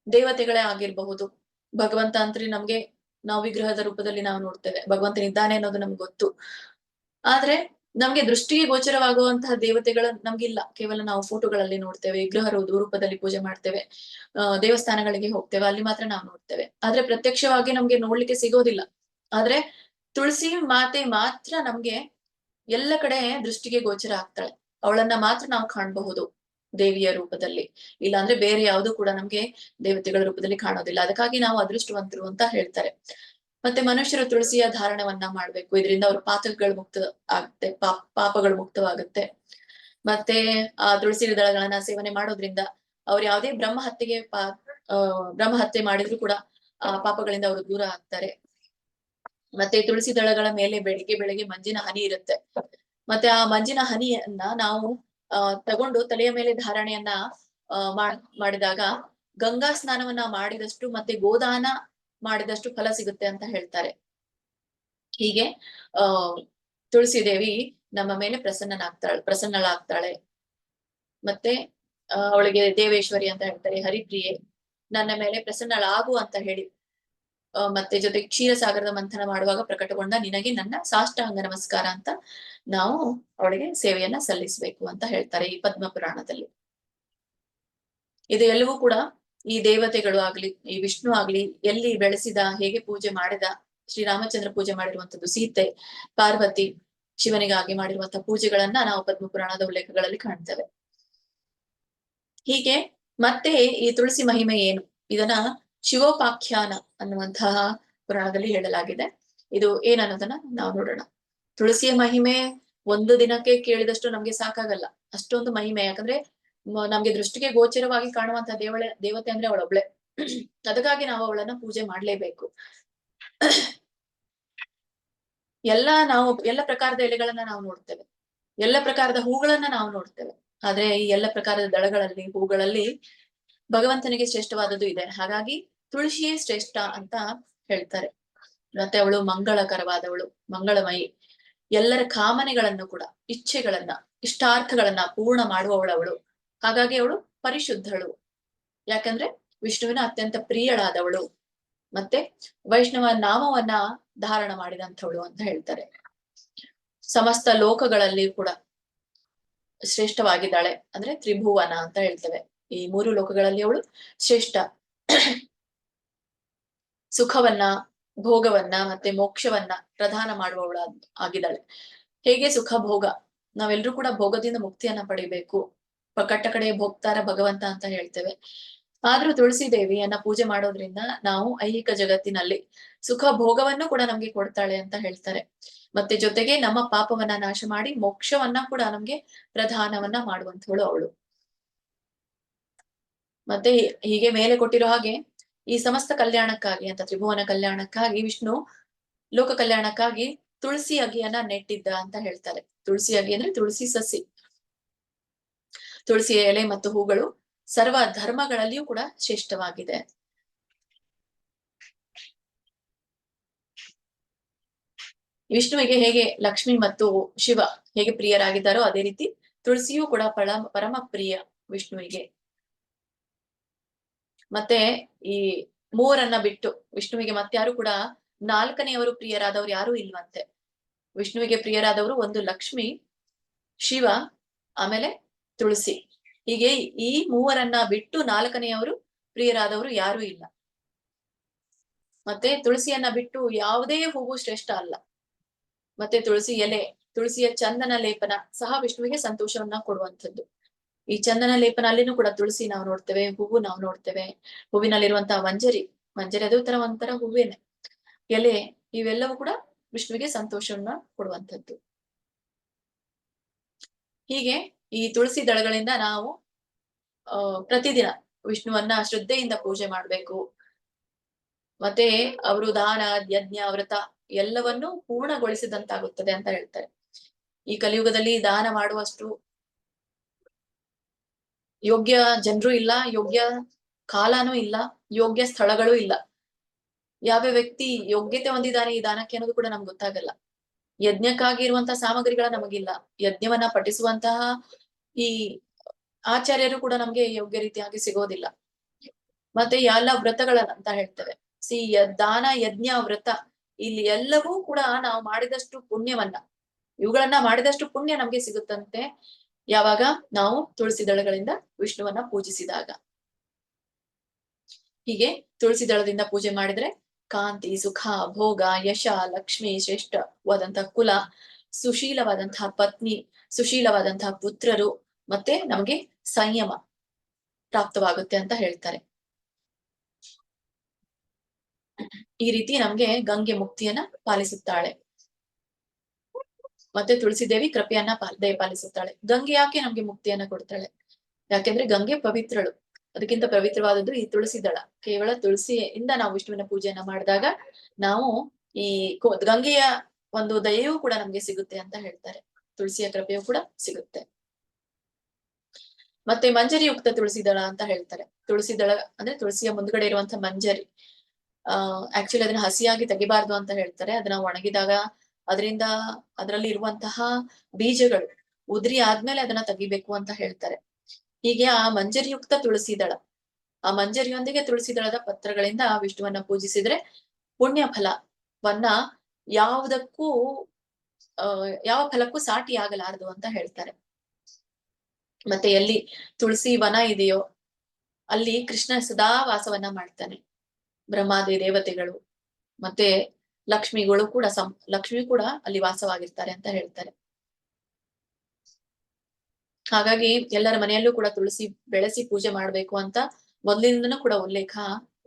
ದೇವತೆಗಳೇ ಆಗಿರಬಹುದು, ಭಗವಂತ ಅಂತ್ರಿ ನಮ್ಗೆ ನಾವು ವಿಗ್ರಹದ ರೂಪದಲ್ಲಿ ನಾವು ನೋಡ್ತೇವೆ, ಭಗವಂತನಿದ್ದಾನೆ ಅನ್ನೋದು ನಮ್ಗೆ ಗೊತ್ತು. ಆದ್ರೆ ನಮ್ಗೆ ದೃಷ್ಟಿಗೆ ಗೋಚರವಾಗುವಂತಹ ದೇವತೆಗಳು ನಮ್ಗಿಲ್ಲ. ಕೇವಲ ನಾವು ಫೋಟೋಗಳಲ್ಲಿ ನೋಡ್ತೇವೆ, ವಿಗ್ರಹ ರೂಪದಲ್ಲಿ ಪೂಜೆ ಮಾಡ್ತೇವೆ, ದೇವಸ್ಥಾನಗಳಿಗೆ ಹೋಗ್ತೇವೆ, ಅಲ್ಲಿ ಮಾತ್ರ ನಾವು ನೋಡ್ತೇವೆ. ಆದ್ರೆ ಪ್ರತ್ಯಕ್ಷವಾಗಿ ನಮ್ಗೆ ನೋಡ್ಲಿಕ್ಕೆ ಸಿಗೋದಿಲ್ಲ. ಆದ್ರೆ ತುಳಸಿ ಮಾತೆ ಮಾತ್ರ ನಮ್ಗೆ ಎಲ್ಲ ಕಡೆ ದೃಷ್ಟಿಗೆ ಗೋಚರ ಆಗ್ತಾಳೆ. ಅವಳನ್ನ ಮಾತ್ರ ನಾವು ಕಾಣಬಹುದು ದೇವಿಯ ರೂಪದಲ್ಲಿ. ಇಲ್ಲಾಂದ್ರೆ ಬೇರೆ ಯಾವುದು ಕೂಡ ನಮ್ಗೆ ದೇವತೆಗಳ ರೂಪದಲ್ಲಿ ಕಾಣೋದಿಲ್ಲ. ಅದಕ್ಕಾಗಿ ನಾವು ಅದೃಷ್ಟವಂತರು ಅಂತ ಹೇಳ್ತಾರೆ. ಮತ್ತೆ ಮನುಷ್ಯರು ತುಳಸಿಯ ಧಾರಣವನ್ನ ಮಾಡ್ಬೇಕು, ಇದರಿಂದ ಅವ್ರ ಪಾತಕಗಳು ಮುಕ್ತ ಆಗುತ್ತೆ, ಪಾಪಗಳು ಮುಕ್ತವಾಗುತ್ತೆ. ಮತ್ತೆ ಆ ತುಳಸಿ ದಳಗಳನ್ನ ಸೇವನೆ ಮಾಡೋದ್ರಿಂದ ಅವ್ರು ಯಾವುದೇ ಬ್ರಹ್ಮ ಹತ್ಯೆ ಮಾಡಿದ್ರು ಕೂಡ ಆ ಪಾಪಗಳಿಂದ ಅವರು ದೂರ ಆಗ್ತಾರೆ. ಮತ್ತೆ ತುಳಸಿ ದಳಗಳ ಮೇಲೆ ಬೆಳಿಗ್ಗೆ ಮಂಜಿನ ಹನಿ ಇರುತ್ತೆ. ಮತ್ತೆ ಆ ಮಂಜಿನ ಹನಿಯನ್ನ ನಾವು ತಗೊಂಡು ತಲೆಯ ಮೇಲೆ ಧಾರಣೆಯನ್ನ ಮಾಡಿದಾಗ ಗಂಗಾ ಸ್ನಾನವನ್ನ ಮಾಡಿದಷ್ಟು ಮತ್ತೆ ಗೋದಾನ ಮಾಡಿದಷ್ಟು ಫಲ ಸಿಗುತ್ತೆ ಅಂತ ಹೇಳ್ತಾರೆ. ಹೀಗೆ ತುಳಸಿ ದೇವಿ ನಮ್ಮ ಮೇಲೆ ಪ್ರಸನ್ನಳಾಗ್ತಾಳೆ. ಮತ್ತೆ ಅವಳಿಗೆ ದೇವೇಶ್ವರಿ ಅಂತ ಹೇಳ್ತಾರೆ, ಹರಿಪ್ರಿಯೆ, ನನ್ನ ಮೇಲೆ ಪ್ರಸನ್ನಳಾಗು ಅಂತ ಹೇಳಿ ಮತ್ತೆ ಜೊತೆಗೆ ಕ್ಷೀರಸಾಗರದ ಮಂಥನ ಮಾಡುವಾಗ ಪ್ರಕಟಗೊಂಡ ನಿನಗೆ ನನ್ನ ಸಾಷ್ಟಾಂಗ ನಮಸ್ಕಾರ ಅಂತ ನಾವು ಅವಳಿಗೆ ಸೇವೆಯನ್ನ ಸಲ್ಲಿಸ್ಬೇಕು ಅಂತ ಹೇಳ್ತಾರೆ ಈ ಪದ್ಮ ಪುರಾಣದಲ್ಲಿ. ಇದು ಎಲ್ಲವೂ ಕೂಡ ಈ ದೇವತೆಗಳು ಆಗ್ಲಿ, ಈ ವಿಷ್ಣು ಆಗ್ಲಿ, ಎಲ್ಲಿ ಬೆಳೆಸಿದ, ಹೇಗೆ ಪೂಜೆ ಮಾಡಿದ, ಶ್ರೀರಾಮಚಂದ್ರ ಪೂಜೆ ಮಾಡಿರುವಂತದ್ದು, ಸೀತೆ ಪಾರ್ವತಿ ಶಿವನಿಗಾಗಿ ಮಾಡಿರುವಂತಹ ಪೂಜೆಗಳನ್ನ ನಾವು ಪದ್ಮ ಪುರಾಣದ ಉಲ್ಲೇಖಗಳಲ್ಲಿ ಕಾಣ್ತೇವೆ. ಹೀಗೆ ಮತ್ತೆ ಈ ತುಳಸಿ ಮಹಿಮೆ ಏನು, ಇದನ್ನ ಶಿವೋಪಾಖ್ಯಾನ ಅನ್ನುವಂತಹ ಪುರಾಣದಲ್ಲಿ ಹೇಳಲಾಗಿದೆ. ಇದು ಏನನ್ನೋದನ್ನ ನಾವು ನೋಡೋಣ. ತುಳಸಿಯ ಮಹಿಮೆ ಒಂದು ದಿನಕ್ಕೆ ಕೇಳಿದಷ್ಟು ನಮ್ಗೆ ಸಾಕಾಗಲ್ಲ, ಅಷ್ಟೊಂದು ಮಹಿಮೆ. ಯಾಕಂದ್ರೆ ನಮ್ಗೆ ದೃಷ್ಟಿಗೆ ಗೋಚರವಾಗಿ ಕಾಣುವಂತಹ ದೇವತೆ ಅಂದ್ರೆ ಅವಳೊಬ್ಳೆ. ಅದಕ್ಕಾಗಿ ನಾವು ಅವಳನ್ನ ಪೂಜೆ ಮಾಡ್ಲೇಬೇಕು. ಎಲ್ಲ ಪ್ರಕಾರದ ಎಲೆಗಳನ್ನ ನಾವು ನೋಡ್ತೇವೆ, ಎಲ್ಲ ಪ್ರಕಾರದ ಹೂಗಳನ್ನ ನಾವು ನೋಡ್ತೇವೆ. ಆದ್ರೆ ಈ ಎಲ್ಲ ಪ್ರಕಾರದ ದಳಗಳಲ್ಲಿ, ಹೂಗಳಲ್ಲಿ ಭಗವಂತನಿಗೆ ಶ್ರೇಷ್ಠವಾದದ್ದು ಇದೆ. ಹಾಗಾಗಿ ತುಳಸಿಯೇ ಶ್ರೇಷ್ಠ ಅಂತ ಹೇಳ್ತಾರೆ. ಮತ್ತೆ ಅವಳು ಮಂಗಳಕರವಾದವಳು, ಮಂಗಳಮಯಿ, ಎಲ್ಲರ ಕಾಮನೆಗಳನ್ನು ಕೂಡ, ಇಷ್ಟಾರ್ಥಗಳನ್ನ ಪೂರ್ಣ ಮಾಡುವವಳವಳು. ಹಾಗಾಗಿ ಅವಳು ಪರಿಶುದ್ಧಳು. ಯಾಕಂದ್ರೆ ವಿಷ್ಣುವಿನ ಅತ್ಯಂತ ಪ್ರಿಯಳಾದವಳು, ಮತ್ತೆ ವೈಷ್ಣವ ನಾಮವನ್ನ ಧಾರಣ ಮಾಡಿದಂಥವಳು ಅಂತ ಹೇಳ್ತಾರೆ. ಸಮಸ್ತ ಲೋಕಗಳಲ್ಲಿ ಕೂಡ ಶ್ರೇಷ್ಠವಾಗಿದ್ದಾಳೆ. ಅಂದ್ರೆ ತ್ರಿಭುವನ ಅಂತ ಹೇಳ್ತೇವೆ. ಈ 3 ಲೋಕಗಳಲ್ಲಿ ಅವಳು ಶ್ರೇಷ್ಠ. ಸುಖವನ್ನ, ಭೋಗವನ್ನ ಮತ್ತೆ ಮೋಕ್ಷವನ್ನ ಪ್ರದಾನ ಮಾಡುವವಳ ಆಗಿದ್ದಾಳೆ. ಹೇಗೆ ಸುಖ ಭೋಗ, ನಾವೆಲ್ಲರೂ ಕೂಡ ಭೋಗದಿಂದ ಮುಕ್ತಿಯನ್ನ ಪಡಿಬೇಕು. ಕಟ್ಟ ಕಡೆಯ ಭೋಗ್ತಾರ ಭಗವಂತ ಅಂತ ಹೇಳ್ತೇವೆ. ಆದ್ರೂ ತುಳಸಿ ದೇವಿಯನ್ನ ಪೂಜೆ ಮಾಡೋದ್ರಿಂದ ನಾವು ಐಹಿಕ ಜಗತ್ತಿನಲ್ಲಿ ಸುಖ ಭೋಗವನ್ನು ಕೂಡ ನಮ್ಗೆ ಕೊಡ್ತಾಳೆ ಅಂತ ಹೇಳ್ತಾರೆ. ಮತ್ತೆ ಜೊತೆಗೆ ನಮ್ಮ ಪಾಪವನ್ನ ನಾಶ ಮಾಡಿ ಮೋಕ್ಷವನ್ನ ಕೂಡ ನಮ್ಗೆ ಪ್ರಧಾನವನ್ನ ಮಾಡುವಂಥವಳು ಅವಳು. ಮತ್ತೆ ಹೀಗೆ ಮೇಲೆ ಕೊಟ್ಟಿರೋ ಹಾಗೆ ಈ ಸಮಸ್ತ ಕಲ್ಯಾಣಕ್ಕಾಗಿ ಅಂತ ತ್ರಿಭುವನ ಕಲ್ಯಾಣಕ್ಕಾಗಿ ವಿಷ್ಣು ಲೋಕ ಕಲ್ಯಾಣಕ್ಕಾಗಿ ತುಳಸಿ ಅಗಿಯನ್ನ ನೆಟ್ಟಿದ್ದ ಅಂತ ಹೇಳ್ತಾರೆ. ತುಳಸಿ ಅಗಿ ಅಂದ್ರೆ ತುಳಸಿ ಸಸಿ. ತುಳಸಿಯ ಎಲೆ ಮತ್ತು ಹೂಗಳು ಸರ್ವ ಧರ್ಮಗಳಲ್ಲಿಯೂ ಕೂಡ ಶ್ರೇಷ್ಠವಾಗಿದೆ. ವಿಷ್ಣುವಿಗೆ ಹೇಗೆ ಲಕ್ಷ್ಮಿ ಮತ್ತು ಶಿವ ಹೇಗೆ ಪ್ರಿಯರಾಗಿದ್ದಾರೋ ಅದೇ ರೀತಿ ತುಳಸಿಯೂ ಕೂಡ ಪರಮ ಪ್ರಿಯ ವಿಷ್ಣುವಿಗೆ. ಮತ್ತೆ ಈ ಮೂವರನ್ನ ಬಿಟ್ಟು ವಿಷ್ಣುವಿಗೆ ಮತ್ತಾರು ಕೂಡ ನಾಲ್ಕನೆಯವರು ಪ್ರಿಯರಾದವರು ಯಾರೂ ಇಲ್ವಂತೆ. ವಿಷ್ಣುವಿಗೆ ಪ್ರಿಯರಾದವರು ಒಂದು ಲಕ್ಷ್ಮಿ, ಶಿವ, ಆಮೇಲೆ ತುಳಸಿ. ಹೀಗೆ ಈ ಮೂವರನ್ನ ಬಿಟ್ಟು ನಾಲ್ಕನೆಯವರು ಪ್ರಿಯರಾದವರು ಯಾರೂ ಇಲ್ಲ. ಮತ್ತೆ ತುಳಸಿಯನ್ನ ಬಿಟ್ಟು ಯಾವುದೇ ಹೂವು ಶ್ರೇಷ್ಠ ಅಲ್ಲ. ಮತ್ತೆ ತುಳಸಿ ಎಲೆ, ತುಳಸಿಯ ಚಂದನ ಲೇಪನ ಸಹ ವಿಷ್ಣುವಿಗೆ ಸಂತೋಷವನ್ನ ಕೊಡುವಂಥದ್ದು. ಈ ಚಂದನ ಲೇಪನ ಅಲ್ಲಿನೂ ಕೂಡ ತುಳಸಿ ನಾವು ನೋಡ್ತೇವೆ, ಹೂವು ನಾವು ನೋಡ್ತೇವೆ. ಹೂವಿನಲ್ಲಿರುವಂತಹ ಮಂಜರಿ ಅದು ಒಂಥರ ಹೂವೇನೆ. ಎಲೆ ಇವೆಲ್ಲವೂ ಕೂಡ ವಿಷ್ಣುವಿಗೆ ಸಂತೋಷವನ್ನ ಕೊಡುವಂಥದ್ದು. ಹೀಗೆ ಈ ತುಳಸಿ ದಳಗಳಿಂದ ನಾವು ಪ್ರತಿದಿನ ವಿಷ್ಣುವನ್ನ ಶ್ರದ್ಧೆಯಿಂದ ಪೂಜೆ ಮಾಡ್ಬೇಕು. ಮತ್ತೆ ಅವರು ದಾನ, ಯಜ್ಞ, ವ್ರತ ಎಲ್ಲವನ್ನೂ ಪೂರ್ಣಗೊಳಿಸಿದಂತಾಗುತ್ತದೆ ಅಂತ ಹೇಳ್ತಾರೆ. ಈ ಕಲಿಯುಗದಲ್ಲಿ ದಾನ ಮಾಡುವಷ್ಟು ಯೋಗ್ಯ ಜನರು ಇಲ್ಲ, ಯೋಗ್ಯ ಕಾಲನೂ ಇಲ್ಲ, ಯೋಗ್ಯ ಸ್ಥಳಗಳು ಇಲ್ಲ. ಯಾವ ವ್ಯಕ್ತಿ ಯೋಗ್ಯತೆ ಹೊಂದಿದ್ದಾನೆ ಈ ದಾನಕ್ಕೆ ಅನ್ನೋದು ಕೂಡ ನಮ್ಗೆ ಗೊತ್ತಾಗಲ್ಲ. ಯಜ್ಞಕ್ಕಾಗಿ ಇರುವಂತಹ ಸಾಮಗ್ರಿಗಳ ನಮಗಿಲ್ಲ. ಯಜ್ಞವನ್ನ ಪಠಿಸುವಂತಹ ಈ ಆಚಾರ್ಯರು ಕೂಡ ನಮ್ಗೆ ಯೋಗ್ಯ ರೀತಿಯಾಗಿ ಸಿಗೋದಿಲ್ಲ. ಮತ್ತೆ ಎಲ್ಲ ವ್ರತಗಳನ್ನ ಹೇಳ್ತೇವೆ. ದಾನ, ಯಜ್ಞ, ವ್ರತ ಇಲ್ಲಿ ಎಲ್ಲವೂ ಕೂಡ ನಾವು ಮಾಡಿದಷ್ಟು ಪುಣ್ಯವನ್ನ, ಇವುಗಳನ್ನ ಮಾಡಿದಷ್ಟು ಪುಣ್ಯ ನಮ್ಗೆ ಸಿಗುತ್ತಂತೆ ಯಾವಾಗ ನಾವು ತುಳಸಿ ದಳಗಳಿಂದ ವಿಷ್ಣುವನ್ನ ಪೂಜಿಸಿದಾಗ. ಹೀಗೆ ತುಳಸಿ ದಳದಿಂದ ಪೂಜೆ ಮಾಡಿದ್ರೆ ಕಾಂತಿ, ಸುಖ, ಭೋಗ, ಯಶ, ಲಕ್ಷ್ಮಿ, ಶ್ರೇಷ್ಠವಾದಂತಹ ಕುಲ, ಸುಶೀಲವಾದಂತಹ ಪತ್ನಿ, ಸುಶೀಲವಾದಂತಹ ಪುತ್ರರು, ಮತ್ತೆ ನಮಗೆ ಸಂಯಮ ಪ್ರಾಪ್ತವಾಗುತ್ತೆ ಅಂತ ಹೇಳ್ತಾರೆ. ಈ ರೀತಿ ನಮ್ಗೆ ಗಂಗೆ ಮುಕ್ತಿಯನ್ನ ಪಾಲಿಸುತ್ತಾಳೆ. ಮತ್ತೆ ತುಳಸಿ ದೇವಿ ಕೃಪೆಯನ್ನ ಪಾಲಿಸುತ್ತಾಳೆ. ಗಂಗೆ ಯಾಕೆ ನಮ್ಗೆ ಮುಕ್ತಿಯನ್ನ ಕೊಡ್ತಾಳೆ? ಯಾಕೆಂದ್ರೆ ಗಂಗೆ ಪವಿತ್ರಳು. ಅದಕ್ಕಿಂತ ಪವಿತ್ರವಾದದ್ದು ಈ ತುಳಸಿ ದಳ. ಕೇವಲ ತುಳಸಿಯಿಂದ ನಾವು ವಿಷ್ಣುವಿನ ಪೂಜೆಯನ್ನ ಮಾಡಿದಾಗ ನಾವು ಈ ಗಂಗೆಯ ಒಂದು ದಯೆಯೂ ಕೂಡ ನಮ್ಗೆ ಸಿಗುತ್ತೆ ಅಂತ ಹೇಳ್ತಾರೆ. ತುಳಸಿಯ ಕೃಪೆಯೂ ಕೂಡ ಸಿಗುತ್ತೆ. ಮತ್ತೆ ಮಂಜರಿಯುಕ್ತ ತುಳಸಿ ದಳ ಅಂತ ಹೇಳ್ತಾರೆ. ತುಳಸಿ ದಳ ಅಂದ್ರೆ ತುಳಸಿಯ ಮುಂದ್ಗಡೆ ಇರುವಂತಹ ಮಂಜರಿ. ಆಕ್ಚುಲಿ ಅದನ್ನ ಹಸಿಯಾಗಿ ತೆಗಿಬಾರ್ದು ಅಂತ ಹೇಳ್ತಾರೆ. ಅದನ್ನ ಒಣಗಿದಾಗ ಅದರಿಂದ ಅದರಲ್ಲಿ ಇರುವಂತಹ ಬೀಜಗಳು ಉದುರಿ ಆದ್ಮೇಲೆ ಅದನ್ನ ತೆಗಿಬೇಕು ಅಂತ ಹೇಳ್ತಾರೆ. ಹೀಗೆ ಆ ಮಂಜರಿಯುಕ್ತ ತುಳಸಿ ದಳ, ಆ ಮಂಜರಿಯೊಂದಿಗೆ ತುಳಸಿ ದಳದ ಪತ್ರಗಳಿಂದ ವಿಷ್ಣುವನ್ನ ಪೂಜಿಸಿದ್ರೆ ಪುಣ್ಯ ಫಲವನ್ನ ಯಾವುದಕ್ಕೂ ಯಾವ ಫಲಕ್ಕೂ ಸಾಟಿ ಆಗಲಾರದು ಅಂತ ಹೇಳ್ತಾರೆ. ಮತ್ತೆ ಎಲ್ಲಿ ತುಳಸಿ ವನ ಇದೆಯೋ ಅಲ್ಲಿ ಕೃಷ್ಣ ಸದಾ ವಾಸವನ್ನ ಮಾಡ್ತಾನೆ. ಬ್ರಹ್ಮಾದಿ ದೇವತೆಗಳು ಮತ್ತೆ ಲಕ್ಷ್ಮಿಗಳು ಕೂಡ ಲಕ್ಷ್ಮಿ ಕೂಡ ಅಲ್ಲಿ ವಾಸವಾಗಿರ್ತಾರೆ ಅಂತ ಹೇಳ್ತಾರೆ. ಹಾಗಾಗಿ ಎಲ್ಲರ ಮನೆಯಲ್ಲೂ ಕೂಡ ತುಳಸಿ ಬೆಳೆಸಿ ಪೂಜೆ ಮಾಡ್ಬೇಕು ಅಂತ ಮೊದಲಿಂದನೂ ಕೂಡ ಉಲ್ಲೇಖ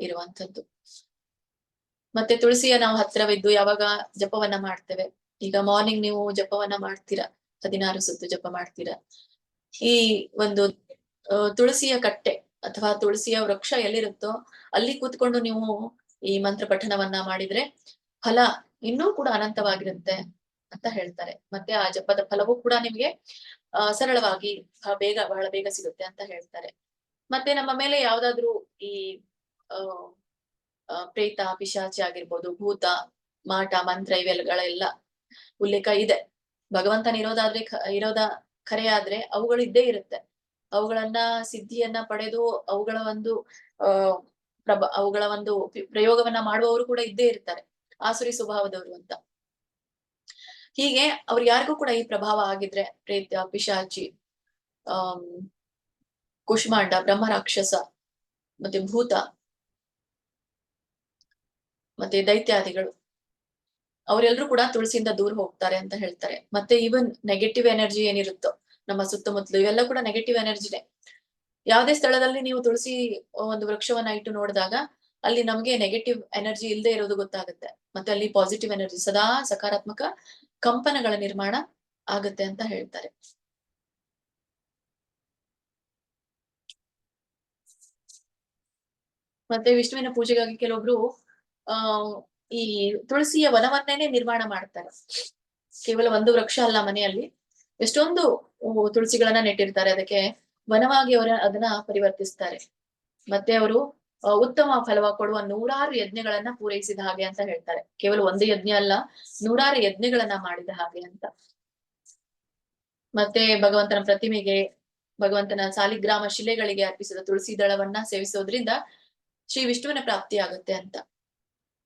ಇರುವಂತದ್ದು. ಮತ್ತೆ ತುಳಸಿಯ ನಾವು ಹತ್ತಿರವಿದ್ದು ಯಾವಾಗ ಜಪವನ್ನ ಮಾಡ್ತೇವೆ. ಈಗ ಮಾರ್ನಿಂಗ್ ನೀವು ಜಪವನ್ನ ಮಾಡ್ತೀರಾ, 16 ಸುತ್ತು ಜಪ ಮಾಡ್ತೀರಾ. ಈ ಒಂದು ತುಳಸಿಯ ಕಟ್ಟೆ ಅಥವಾ ತುಳಸಿಯ ವೃಕ್ಷ ಎಲ್ಲಿರುತ್ತೋ ಅಲ್ಲಿ ಕೂತ್ಕೊಂಡು ನೀವು ಈ ಮಂತ್ರ ಪಠಣವನ್ನ ಮಾಡಿದ್ರೆ ಫಲ ಇನ್ನೂ ಕೂಡ ಅನಂತವಾಗಿರುತ್ತೆ ಅಂತ ಹೇಳ್ತಾರೆ. ಮತ್ತೆ ಆ ಜಪದ ಫಲವೂ ಕೂಡ ನಿಮ್ಗೆ ಸರಳವಾಗಿ ಬಹಳ ಬೇಗ ಸಿಗುತ್ತೆ ಅಂತ ಹೇಳ್ತಾರೆ. ಮತ್ತೆ ನಮ್ಮ ಮೇಲೆ ಯಾವ್ದಾದ್ರು ಈ ಪ್ರೇತ, ಪಿಶಾಚಿ ಆಗಿರ್ಬೋದು, ಭೂತ, ಮಾಟ, ಮಂತ್ರ ಇವೆಲ್ಲಗಳೆಲ್ಲ ಉಲ್ಲೇಖ ಇದೆ. ಭಗವಂತನ ಇರೋದ ಖರೆ ಆದ್ರೆ ಅವುಗಳು ಇದ್ದೇ ಇರುತ್ತೆ. ಅವುಗಳನ್ನ ಸಿದ್ಧಿಯನ್ನ ಪಡೆದು ಅವುಗಳ ಒಂದು ಅವುಗಳ ಒಂದು ಪ್ರಯೋಗವನ್ನ ಮಾಡುವವರು ಕೂಡ ಇದ್ದೇ ಇರ್ತಾರೆ, ಆಸುರಿ ಸ್ವಭಾವದವರು ಅಂತ. ಹೀಗೆ ಅವ್ರು ಯಾರಿಗೂ ಕೂಡ ಈ ಪ್ರಭಾವ ಆಗಿದ್ರೆ ಪ್ರೇತ, ಪಿಶಾಚಿ, ಕುಷ್ಮಾಂಡ, ಬ್ರಹ್ಮ ರಾಕ್ಷಸ, ಮತ್ತೆ ಭೂತ, ಮತ್ತೆ ದೈತ್ಯಾದಿಗಳು ಅವರೆಲ್ಲರೂ ಕೂಡ ತುಳಸಿಯಿಂದ ದೂರ ಹೋಗ್ತಾರೆ ಅಂತ ಹೇಳ್ತಾರೆ. ಮತ್ತೆ ಈವನ್ ನೆಗೆಟಿವ್ ಎನರ್ಜಿ ಏನಿರುತ್ತೋ ನಮ್ಮ ಸುತ್ತಮುತ್ತಲು ಇವೆಲ್ಲ ಕೂಡ ನೆಗೆಟಿವ್ ಎನರ್ಜಿನೇ. ಯಾವುದೇ ಸ್ಥಳದಲ್ಲಿ ನೀವು ತುಳಸಿ ಒಂದು ವೃಕ್ಷವನ್ನ ಇಟ್ಟು ನೋಡಿದಾಗ ಅಲ್ಲಿ ನಮ್ಗೆ ನೆಗೆಟಿವ್ ಎನರ್ಜಿ ಇಲ್ಲದೆ ಇರೋದು ಗೊತ್ತಾಗುತ್ತೆ. ಮತ್ತೆ ಅಲ್ಲಿ ಪಾಸಿಟಿವ್ ಎನರ್ಜಿ, ಸದಾ ಸಕಾರಾತ್ಮಕ ಕಂಪನಗಳ ನಿರ್ಮಾಣ ಆಗುತ್ತೆ ಅಂತ ಹೇಳ್ತಾರೆ. ಮತ್ತೆ ವಿಷ್ಣುವಿನ ಪೂಜೆಗಾಗಿ ಕೆಲವೊಬ್ರು ಆ ಈ ತುಳಸಿಯ ವನವನ್ನೇನೆ ನಿರ್ಮಾಣ ಮಾಡ್ತಾರೆ. ಕೇವಲ ಒಂದು ವೃಕ್ಷ ಅಲ್ಲ, ಮನೆಯಲ್ಲಿ ಎಷ್ಟೊಂದು ತುಳಸಿಗಳನ್ನ ನೆಟ್ಟಿರ್ತಾರೆ. ಅದಕ್ಕೆ ವನವಾಗಿ ಅದನ್ನ ಪರಿವರ್ತಿಸ್ತಾರೆ. ಮತ್ತೆ ಅವರು ಉತ್ತಮ ಫಲವ ಕೊಡುವ 100 ಯಜ್ಞಗಳನ್ನ ಪೂರೈಸಿದ ಹಾಗೆ ಅಂತ ಹೇಳ್ತಾರೆ. ಕೇವಲ ಒಂದು ಯಜ್ಞ ಅಲ್ಲ, 100 ಯಜ್ಞಗಳನ್ನ ಮಾಡಿದ ಹಾಗೆ ಅಂತ. ಮತ್ತೆ ಭಗವಂತನ ಪ್ರತಿಮೆಗೆ, ಭಗವಂತನ ಸಾಲಿಗ್ರಾಮ ಶಿಲೆಗಳಿಗೆ ಅರ್ಪಿಸಿದ ತುಳಸಿ ದಳವನ್ನ ಸೇವಿಸೋದ್ರಿಂದ ಶ್ರೀ ವಿಷ್ಣುವಿನ ಪ್ರಾಪ್ತಿ ಆಗುತ್ತೆ ಅಂತ.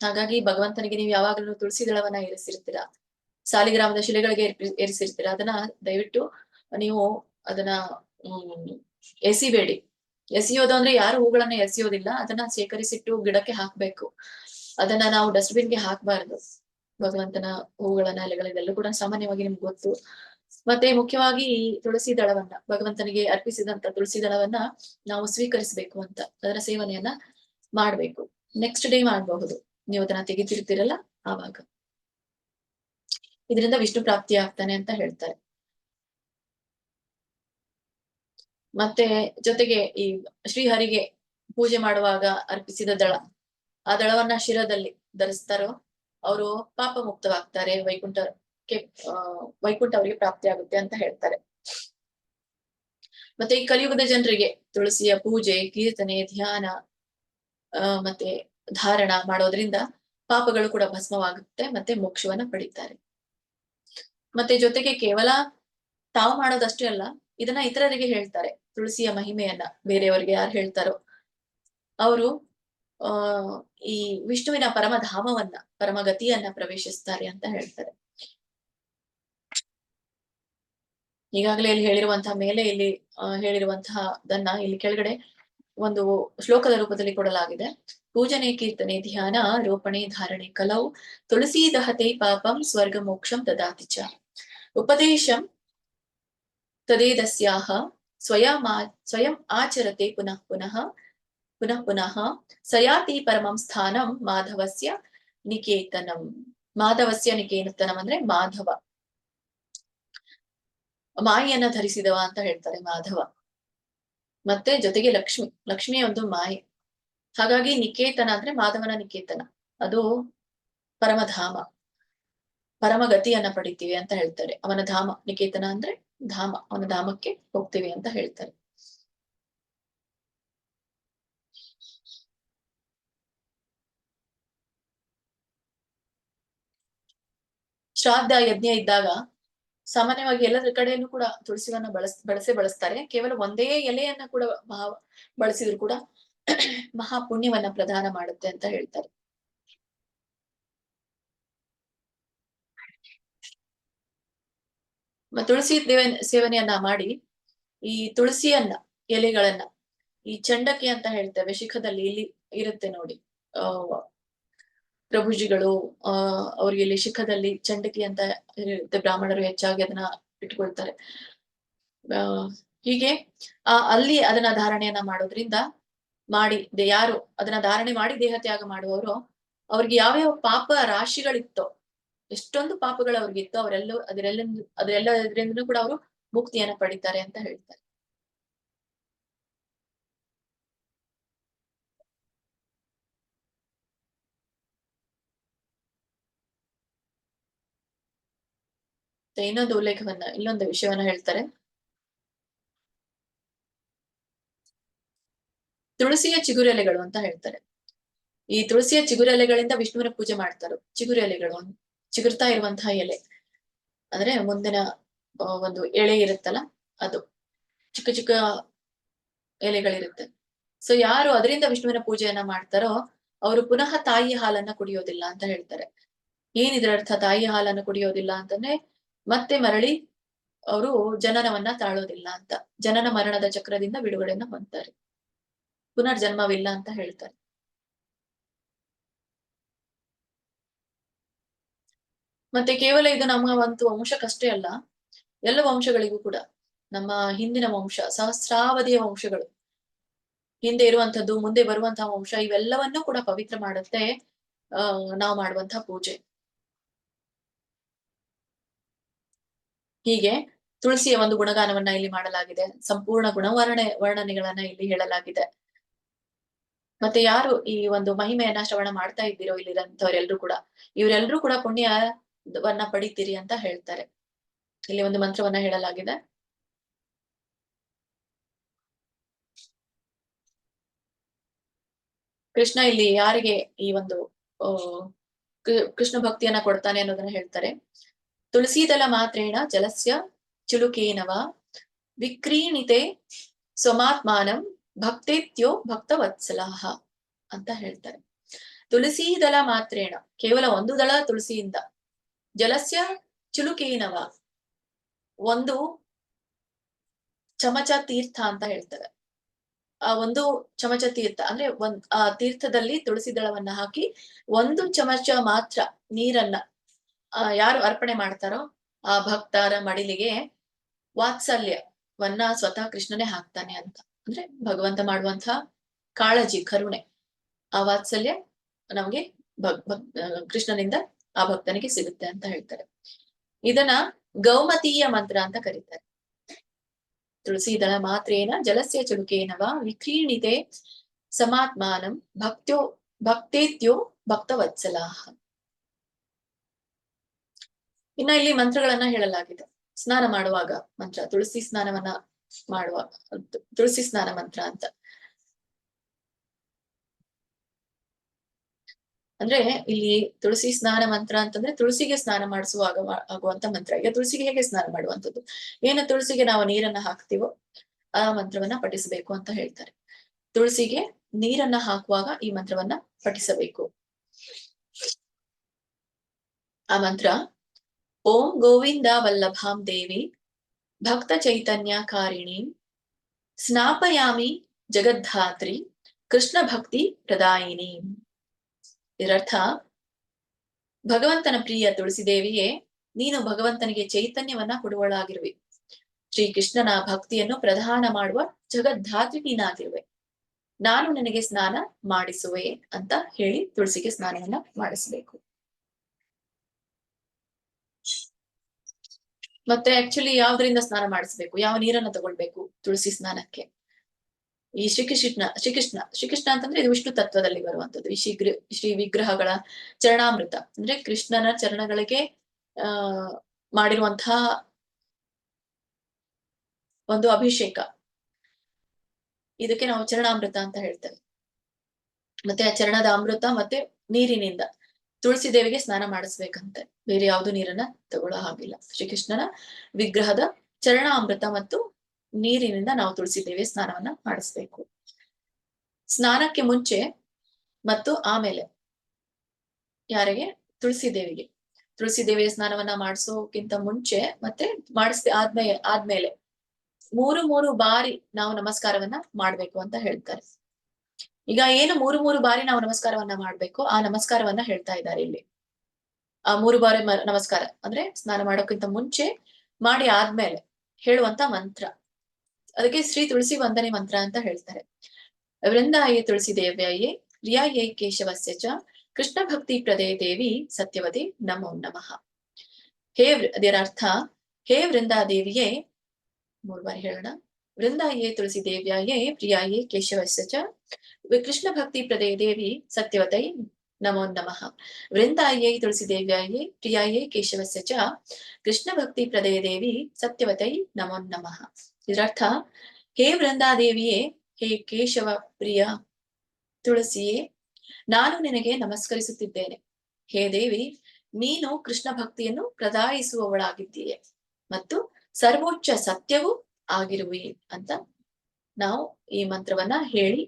ಹಾಗಾಗಿ ಭಗವಂತನಿಗೆ ನೀವು ಯಾವಾಗಲೂ ತುಳಸಿ ದಳವನ್ನ ಏರಿಸಿರ್ತೀರಾ, ಸಾಲಿಗ್ರಾಮದ ಶಿಲೆಗಳಿಗೆ ಏರಿಸಿರ್ತೀರಾ, ಅದನ್ನ ದಯವಿಟ್ಟು ನೀವು ಅದನ್ನ ಎಸಿಬೇಡಿ. ಎಸೆಯೋದು ಅಂದ್ರೆ ಯಾರು ಹೂಗಳನ್ನ ಎಸೆಯೋದಿಲ್ಲ, ಅದನ್ನ ಶೇಖರಿಸಿಟ್ಟು ಗಿಡಕ್ಕೆ ಹಾಕ್ಬೇಕು. ಅದನ್ನ ನಾವು ಡಸ್ಟ್ಬಿನ್ಗೆ ಹಾಕ್ಬಾರ್ದು. ಭಗವಂತನ ಹೂಗಳನ್ನ, ಎಲೆಗಳಿದೆಲ್ಲೂ ಕೂಡ ಸಾಮಾನ್ಯವಾಗಿ ನಿಮ್ಗೆ ಗೊತ್ತು. ಮತ್ತೆ ಮುಖ್ಯವಾಗಿ ಈ ತುಳಸಿ ದಳವನ್ನ, ಭಗವಂತನಿಗೆ ಅರ್ಪಿಸಿದಂತ ತುಳಸಿ ದಳವನ್ನ ನಾವು ಸ್ವೀಕರಿಸಬೇಕು ಅಂತ, ಅದರ ಸೇವನೆಯನ್ನ ಮಾಡ್ಬೇಕು. ನೆಕ್ಸ್ಟ್ ಡೇ ಮಾಡಬಹುದು, ನೀವು ಅದನ್ನ ತೆಗಿತಿರ್ತೀರಲ್ಲ ಆವಾಗ. ಇದರಿಂದ ವಿಷ್ಣು ಪ್ರಾಪ್ತಿ ಆಗ್ತಾನೆ ಅಂತ ಹೇಳ್ತಾರೆ. ಮತ್ತೆ ಜೊತೆಗೆ ಈ ಶ್ರೀಹರಿಗೆ ಪೂಜೆ ಮಾಡುವಾಗ ಅರ್ಪಿಸಿದ ದಳ, ಆ ದಳವನ್ನ ಶಿರದಲ್ಲಿ ಧರಿಸ್ತಾರೋ ಅವರು ಪಾಪ ಮುಕ್ತವಾಗ್ತಾರೆ, ವೈಕುಂಠಕ್ಕೆ ವೈಕುಂಠ ಅವರಿಗೆ ಪ್ರಾಪ್ತಿ ಆಗುತ್ತೆ ಅಂತ ಹೇಳ್ತಾರೆ. ಮತ್ತೆ ಈ ಕಲಿಯುಗದ ಜನರಿಗೆ ತುಳಸಿಯ ಪೂಜೆ, ಕೀರ್ತನೆ, ಧ್ಯಾನ ಮತ್ತೆ ಧಾರಣ ಮಾಡೋದ್ರಿಂದ ಪಾಪಗಳು ಕೂಡ ಭಸ್ಮವಾಗುತ್ತೆ, ಮತ್ತೆ ಮೋಕ್ಷವನ್ನ ಪಡಿತಾರೆ. ಮತ್ತೆ ಜೊತೆಗೆ ಕೇವಲ ತಾವು ಮಾಡೋದಷ್ಟೇ ಅಲ್ಲ, ಇದನ್ನ ಇತರರಿಗೆ ಹೇಳ್ತಾರೆ. ತುಳಸಿಯ ಮಹಿಮೆಯನ್ನ ಬೇರೆಯವರಿಗೆ ಯಾರು ಹೇಳ್ತಾರೋ ಅವರು ಈ ವಿಷ್ಣುವಿನ ಪರಮಧಾಮವನ್ನ, ಪರಮಗತಿಯನ್ನ ಪ್ರವೇಶಿಸ್ತಾರೆ ಅಂತ ಹೇಳ್ತಾರೆ. ಈಗಾಗಲೇ ಇಲ್ಲಿ ಹೇಳಿರುವಂತಹ ಮೇಲೆ ಇಲ್ಲಿ ಹೇಳಿರುವಂತಹದನ್ನ ಇಲ್ಲಿ ಕೆಳಗಡೆ ಒಂದು ಶ್ಲೋಕದ ರೂಪದಲ್ಲಿ ಕೊಡಲಾಗಿದೆ. ಪೂಜನೆ, ಕೀರ್ತನೆ, ಧ್ಯಾನ, ರೋಪಣೆ, ಧಾರಣೆ ಕಲೌ ತುಳಸಿ ದಹತೆ ಪಾಪಂ ಸ್ವರ್ಗ ಮೋಕ್ಷಂ ದದಾತಿ ಚ. ಉಪದೇಶಂ ತದೇದಸ್ಯಾಹ ಸ್ವಯಂ ಆಚರತೆ ಪುನಃ ಪುನಃ ಪುನಃ ಪುನಃ ಸಯಾತಿ ಪರಮಂ ಸ್ಥಾನಂ ಮಾಧವಸ್ಯ ನಿಕೇತನಂ. ಮಾಧವಸ್ಯ ನಿಕೇತನಂ ಅಂದ್ರೆ ಮಾಧವ, ಮಾಯೆಯನ್ನ ಧರಿಸಿದವ ಅಂತ ಹೇಳ್ತಾರೆ ಮಾಧವ. ಮತ್ತೆ ಜೊತೆಗೆ ಲಕ್ಷ್ಮಿಯ ಒಂದು ಮಾಯೆ. ಹಾಗಾಗಿ ನಿಕೇತನ ಅಂದ್ರೆ ಮಾಧವನ ನಿಕೇತನ, ಅದು ಪರಮಧಾಮ, ಪರಮಗತಿಯನ್ನ ಪಡಿತೀವಿ ಅಂತ ಹೇಳ್ತಾರೆ. ಅವನ ಧಾಮ, ನಿಕೇತನ ಅಂದ್ರೆ ಧಾಮ, ಅವನ ಧಾಮಕ್ಕೆ ಹೋಗ್ತೀವಿ ಅಂತ ಹೇಳ್ತಾರೆ. ಶ್ರಾದ್ದ ಯಜ್ಞ ಇದ್ದಾಗ ಸಾಮಾನ್ಯವಾಗಿ ಎಲ್ಲರ ಕಡೆಯಲ್ಲೂ ಕೂಡ ತುಳಸಿವನ್ನ ಬಳಸ್ತಾರೆ. ಕೇವಲ ಒಂದೇ ಎಲೆಯನ್ನ ಕೂಡ ಬಳಸಿದ್ರು ಕೂಡ ಮಹಾ ಪುಣ್ಯವನ್ನ ಪ್ರದಾನ ಮಾಡುತ್ತೆ ಅಂತ ಹೇಳ್ತಾರೆ. ತುಳಸಿ ಸೇವನೆಯನ್ನ ಮಾಡಿ ಈ ತುಳಸಿಯನ್ನ ಎಲೆಗಳನ್ನ ಈ ಚಂಡಕಿ ಅಂತ ಹೇಳ್ತೇವೆ, ಶಿಖದಲ್ಲಿ ಇಲ್ಲಿ ಇರುತ್ತೆ ನೋಡಿ, ಪ್ರಭುಜಿಗಳು ಅವ್ರಿಗೆ ಇಲ್ಲಿ ಶಿಖದಲ್ಲಿ ಚಂಡಕಿ ಅಂತ ಇರುತ್ತೆ, ಬ್ರಾಹ್ಮಣರು ಹೆಚ್ಚಾಗಿ ಅದನ್ನ ಇಟ್ಕೊಳ್ತಾರೆ. ಹೀಗೆ ಅಲ್ಲಿ ಅದನ್ನ ಧಾರಣೆಯನ್ನ ಮಾಡೋದ್ರಿಂದ ಯಾರು ಅದನ್ನ ಧಾರಣೆ ಮಾಡಿ ದೇಹ ತ್ಯಾಗ ಮಾಡುವವರು, ಅವ್ರಿಗೆ ಯಾವ್ಯಾವ ಪಾಪ ರಾಶಿಗಳಿತ್ತೋ, ಎಷ್ಟೊಂದು ಪಾಪಗಳು ಅವ್ರಿಗಿತ್ತು, ಅದರೆಲ್ಲದ್ರಿಂದ ಕೂಡ ಅವರು ಮುಕ್ತಿಯನ್ನ ಪಡಿತಾರೆ ಅಂತ ಹೇಳ್ತಾರೆ. ಇನ್ನೊಂದು ಇಲ್ಲೊಂದು ವಿಷಯವನ್ನ ಹೇಳ್ತಾರೆ. ತುಳಸಿಯ ಚಿಗುರೆಲೆಗಳು ಅಂತ ಹೇಳ್ತಾರೆ. ಈ ತುಳಸಿಯ ಚಿಗುರೆಲೆಗಳಿಂದ ವಿಷ್ಣುವಿನ ಪೂಜೆ ಮಾಡ್ತಾರೆ. ಚಿಗುರೆಲೆಗಳು, ಚಿಗುರ್ತಾ ಇರುವಂತಹ ಎಲೆ ಅಂದ್ರೆ ಮುಂದಿನ ಒಂದು ಎಳೆ ಇರುತ್ತಲ್ಲ, ಅದು ಚಿಕ್ಕ ಚಿಕ್ಕ ಎಲೆಗಳಿರುತ್ತೆ. ಸೊ ಯಾರು ಅದರಿಂದ ವಿಷ್ಣುವಿನ ಪೂಜೆಯನ್ನ ಮಾಡ್ತಾರೋ ಅವರು ಪುನಃ ತಾಯಿಯ ಹಾಲನ್ನ ಕುಡಿಯೋದಿಲ್ಲ ಅಂತ ಹೇಳ್ತಾರೆ. ಏನಿದ್ರ ಅರ್ಥ? ತಾಯಿಯ ಹಾಲನ್ನು ಕುಡಿಯೋದಿಲ್ಲ ಅಂತಂದ್ರೆ ಮತ್ತೆ ಮರಳಿ ಅವರು ಜನನವನ್ನ ತಾಳೋದಿಲ್ಲ ಅಂತ, ಜನನ ಮರಣದ ಚಕ್ರದಿಂದ ಬಿಡುಗಡೆಯನ್ನ ಹೊಂದ್ತಾರೆ, ಪುನರ್ಜನ್ಮವಿಲ್ಲ ಅಂತ ಹೇಳ್ತಾರೆ. ಮತ್ತೆ ಕೇವಲ ಇದು ನಮ್ಮ ಒಂದು ವಂಶಕ್ಕಷ್ಟೇ ಅಲ್ಲ, ಎಲ್ಲ ವಂಶಗಳಿಗೂ ಕೂಡ, ನಮ್ಮ ಹಿಂದಿನ ವಂಶ, ಸಹಸ್ರಾವಧಿಯ ವಂಶಗಳು, ಹಿಂದೆ ಇರುವಂತದ್ದು, ಮುಂದೆ ಬರುವಂತಹ ವಂಶ, ಇವೆಲ್ಲವನ್ನೂ ಕೂಡ ಪವಿತ್ರ ಮಾಡುತ್ತೆ ನಾವು ಮಾಡುವಂತಹ ಪೂಜೆ. ಹೀಗೆ ತುಳಸಿಯ ಒಂದು ಗುಣಗಾನವನ್ನ ಇಲ್ಲಿ ಮಾಡಲಾಗಿದೆ, ಸಂಪೂರ್ಣ ವರ್ಣನೆಗಳನ್ನ ಇಲ್ಲಿ ಹೇಳಲಾಗಿದೆ. ಮತ್ತೆ ಯಾರು ಈ ಒಂದು ಮಹಿಮೆಯನ್ನ ಶ್ರವಣ ಮಾಡ್ತಾ ಇದ್ದೀರೋ ಇಲ್ಲಿರಂತವ್ರೆಲ್ರು ಕೂಡ ಇವರೆಲ್ರೂ ಕೂಡ ಪುಣ್ಯವನ್ನ ಪಡಿತೀರಿ ಅಂತ ಹೇಳ್ತಾರೆ. ಇಲ್ಲಿ ಒಂದು ಮಂತ್ರವನ್ನ ಹೇಳಲಾಗಿದೆ. ಕೃಷ್ಣ ಇಲ್ಲಿ ಯಾರಿಗೆ ಈ ಒಂದು ಕೃಷ್ಣ ಭಕ್ತಿಯನ್ನ ಕೊಡ್ತಾನೆ ಅನ್ನೋದನ್ನ ಹೇಳ್ತಾರೆ. ತುಳಸೀದಲ ಮಾತ್ರೇಣ ಜಲಸ್ಯ ಚುಲುಕೇನವ ವಿಕ್ರೀಣಿತೆ ಸ್ವಮಾತ್ಮಾನಂ ಭಕ್ತೇತ್ಯೋ ಭಕ್ತವತ್ಸಲಾಹ ಅಂತ ಹೇಳ್ತಾರೆ. ತುಳಸಿ ದಳ ಮಾತ್ರೇಣ, ಕೇವಲ ಒಂದು ದಳ ತುಳಸಿಯಿಂದ, ಜಲಸ್ಯ ಚುಲುಕೇನವ, ಒಂದು ಚಮಚ ತೀರ್ಥ ಅಂತ ಹೇಳ್ತಾರೆ. ಆ ಒಂದು ಚಮಚ ತೀರ್ಥ ಅಂದ್ರೆ ಆ ತೀರ್ಥದಲ್ಲಿ ತುಳಸಿ ದಳವನ್ನ ಹಾಕಿ ಒಂದು ಚಮಚ ಮಾತ್ರ ನೀರನ್ನ ಯಾರು ಅರ್ಪಣೆ ಮಾಡ್ತಾರೋ ಆ ಭಕ್ತರ ಮಡಿಲಿಗೆ ವಾತ್ಸಲ್ಯವನ್ನ ಸ್ವತಃ ಕೃಷ್ಣನೇ ಹಾಕ್ತಾನೆ ಅಂತ. ಅಂದ್ರೆ ಭಗವಂತ ಮಾಡುವಂತಹ ಕಾಳಜಿ, ಕರುಣೆ, ಆ ವಾತ್ಸಲ್ಯ ನಮ್ಗೆ ಕೃಷ್ಣನಿಂದ ಆ ಭಕ್ತನಿಗೆ ಸಿಗುತ್ತೆ ಅಂತ ಹೇಳ್ತಾರೆ. ಇದನ್ನ ಗೌಮತೀಯ ಮಂತ್ರ ಅಂತ ಕರೀತಾರೆ. ತುಳಸಿ ದಳ ಮಾತ್ರೇನ ಜಲಸ್ಯ ಚುಲುಕೇನವ ವಿಕ್ರೀಣಿತೆ ಸಮಾತ್ಮಾನಂ ಭಕ್ತೇತ್ಯೋ ಭಕ್ತವತ್ಸಲಾಹ. ಇನ್ನ ಇಲ್ಲಿ ಮಂತ್ರಗಳನ್ನ ಹೇಳಲಾಗಿದೆ. ಸ್ನಾನ ಮಾಡುವಾಗ ಮಂತ್ರ, ತುಳಸಿ ಸ್ನಾನವನ್ನ ಮಾಡುವ ತುಳಸಿ ಸ್ನಾನ ಮಂತ್ರ ಅಂತ. ಅಂದ್ರೆ ಇಲ್ಲಿ ತುಳಸಿ ಸ್ನಾನ ಮಂತ್ರ ಅಂತಂದ್ರೆ ತುಳಸಿಗೆ ಸ್ನಾನ ಮಾಡಿಸುವಾಗ ಆಗುವಂತ ಮಂತ್ರ. ಈಗ ತುಳಸಿಗೆ ಹೇಗೆ ಸ್ನಾನ ಮಾಡುವಂಥದ್ದು, ಏನು ತುಳಸಿಗೆ ನಾವು ನೀರನ್ನ ಹಾಕ್ತಿವೋ ಆ ಮಂತ್ರವನ್ನ ಪಠಿಸಬೇಕು ಅಂತ ಹೇಳ್ತಾರೆ. ತುಳಸಿಗೆ ನೀರನ್ನ ಹಾಕುವಾಗ ಈ ಮಂತ್ರವನ್ನ ಪಠಿಸಬೇಕು. ಆ ಮಂತ್ರ ಓಂ ಗೋವಿಂದ ವಲ್ಲಭಾಂ ದೇವಿ ಭಕ್ತ ಚೈತನ್ಯ ಕಾರಿಣಿ ಸ್ನಾಪಯಾಮಿ ಜಗದ್ಧಾತ್ರಿ ಕೃಷ್ಣ ಭಕ್ತಿ ಪ್ರದಾಯಿನಿ. ಇದರರ್ಥ, ಭಗವಂತನ ಪ್ರಿಯ ತುಳಸಿ ದೇವಿಯೇ, ನೀನು ಭಗವಂತನಿಗೆ ಚೈತನ್ಯವನ್ನ ಕೊಡುವಳಾಗಿರುವೆ. ಶ್ರೀ ಕೃಷ್ಣನ ಭಕ್ತಿಯನ್ನು ಪ್ರದಾನ ಮಾಡುವ ಜಗದ್ಧಾತ್ರಿ ನೀನಾಗಿರುವೆ. ನಾನು ನಿನಗೆ ಸ್ನಾನ ಮಾಡಿಸುವೆ ಅಂತ ಹೇಳಿ ತುಳಸಿಗೆ ಸ್ನಾನವನ್ನ ಮಾಡಿಸಬೇಕು. ಮತ್ತೆ ಆಕ್ಚುಲಿ ಯಾವ್ದ್ರಿಂದ ಸ್ನಾನ ಮಾಡಿಸ್ಬೇಕು, ಯಾವ ನೀರನ್ನ ತಗೊಳ್ಬೇಕು ತುಳಸಿ ಸ್ನಾನಕ್ಕೆ? ಈ ಶ್ರೀಕೃಷ್ಣ ಅಂತಂದ್ರೆ ಇದು ವಿಷ್ಣು ತತ್ವದಲ್ಲಿ ಬರುವಂತದ್ದು. ಈ ಶ್ರೀ ವಿಗ್ರಹಗಳ ಚರಣಾಮೃತ ಅಂದ್ರೆ ಕೃಷ್ಣನ ಚರಣಗಳಿಗೆ ಮಾಡಿರುವಂತಹ ಒಂದು ಅಭಿಷೇಕ, ಇದಕ್ಕೆ ನಾವು ಚರಣಾಮೃತ ಅಂತ ಹೇಳ್ತೇವೆ. ಮತ್ತೆ ಆ ಚರಣದ ಅಮೃತ ಮತ್ತೆ ನೀರಿನಿಂದ ತುಳಸಿ ದೇವಿಗೆ ಸ್ನಾನ ಮಾಡಿಸ್ಬೇಕಂತೆ, ಬೇರೆ ಯಾವ್ದು ನೀರನ್ನ ತಗೊಳ್ಳೋ ಹಾಗಿಲ್ಲ. ಶ್ರೀಕೃಷ್ಣನ ವಿಗ್ರಹದ ಚರಣ ಅಮೃತ ಮತ್ತು ನೀರಿನಿಂದ ನಾವು ತುಳಸಿ ದೇವಿಯ ಸ್ನಾನವನ್ನ ಮಾಡಿಸ್ಬೇಕು. ಸ್ನಾನಕ್ಕೆ ಮುಂಚೆ ಮತ್ತು ಆಮೇಲೆ ಯಾರಿಗೆ? ತುಳಸಿ ದೇವಿಗೆ. ತುಳಸಿ ದೇವಿಯ ಸ್ನಾನವನ್ನ ಮಾಡಿಸೋಕ್ಕಿಂತ ಮುಂಚೆ ಮತ್ತೆ ಆದ್ಮೇಲೆ 3 ಬಾರಿ ನಾವು ನಮಸ್ಕಾರವನ್ನ ಮಾಡ್ಬೇಕು ಅಂತ ಹೇಳ್ತಾರೆ. ಈಗ ಏನು 3 ಬಾರಿ ನಾವು ನಮಸ್ಕಾರವನ್ನ ಮಾಡ್ಬೇಕು, ಆ ನಮಸ್ಕಾರವನ್ನ ಹೇಳ್ತಾ ಇದ್ದಾರೆ ಇಲ್ಲಿ. ಆ 3 ಬಾರಿ ನಮಸ್ಕಾರ ಅಂದ್ರೆ ಸ್ನಾನ ಮಾಡೋಕ್ಕಿಂತ ಮುಂಚೆ, ಮಾಡಿ ಆದ್ಮೇಲೆ ಹೇಳುವಂತ ಮಂತ್ರ, ಅದಕ್ಕೆ ಶ್ರೀ ತುಳಸಿ ವಂದನೆ ಮಂತ್ರ ಅಂತ ಹೇಳ್ತಾರೆ. ವೃಂದಾಯೇ ತುಳಸಿ ದೇವ್ಯಾಯೇ ಪ್ರಿಯಾಯೇ ಕೇಶವಸ್ಯ ಚ ಕೃಷ್ಣ ಭಕ್ತಿ ಪ್ರದೇ ದೇವಿ ಸತ್ಯವತಿ ನಮೋ ನಮಃ. ಅದರ ಅರ್ಥ, ಹೇ ವೃಂದಾ ದೇವಿಯೇ, 3 ಬಾರಿ ಹೇಳೋಣ. ವೃಂದಾಯೇ ತುಳಸಿ ದೇವ್ಯಾಯೇ ಪ್ರಿಯಾಯೇ ಕೇಶವಸ್ಯ ಚ ಕೃಷ್ಣ ಭಕ್ತಿ ಪ್ರದೇ ದೇವಿ ಸತ್ಯವತೈ ನಮೋ ನಮಃ. ವೃಂದಾಯೇ ತುಳಸಿ ದೇವ್ಯಾಯೇ ಪ್ರಿಯಾಯೇ ಕೇಶವಸ್ಯ ಚ ಕೃಷ್ಣ ಭಕ್ತಿ ಪ್ರದೇ ದೇವಿ ಸತ್ಯವತೈ ನಮೋ ನಮಃ. ಇದರರ್ಥ, ಹೇ ವೃಂದಾದೇವಿಯೇ, ಹೇ ಕೇಶವ ಪ್ರಿಯ ತುಳಸಿಯೇ, ನಾನು ನಿನಗೆ ನಮಸ್ಕರಿಸುತ್ತಿದ್ದೇನೆ. ಹೇ ದೇವಿ, ನೀನು ಕೃಷ್ಣ ಭಕ್ತಿಯನ್ನು ಪ್ರದಾಯಿಸುವವಳಾಗಿದ್ದೀಯೆ ಮತ್ತು ಸರ್ವೋಚ್ಚ ಸತ್ಯವೂ ಆಗಿರುವಿ ಅಂತ ನಾವು ಈ ಮಂತ್ರವನ್ನ ಹೇಳಿ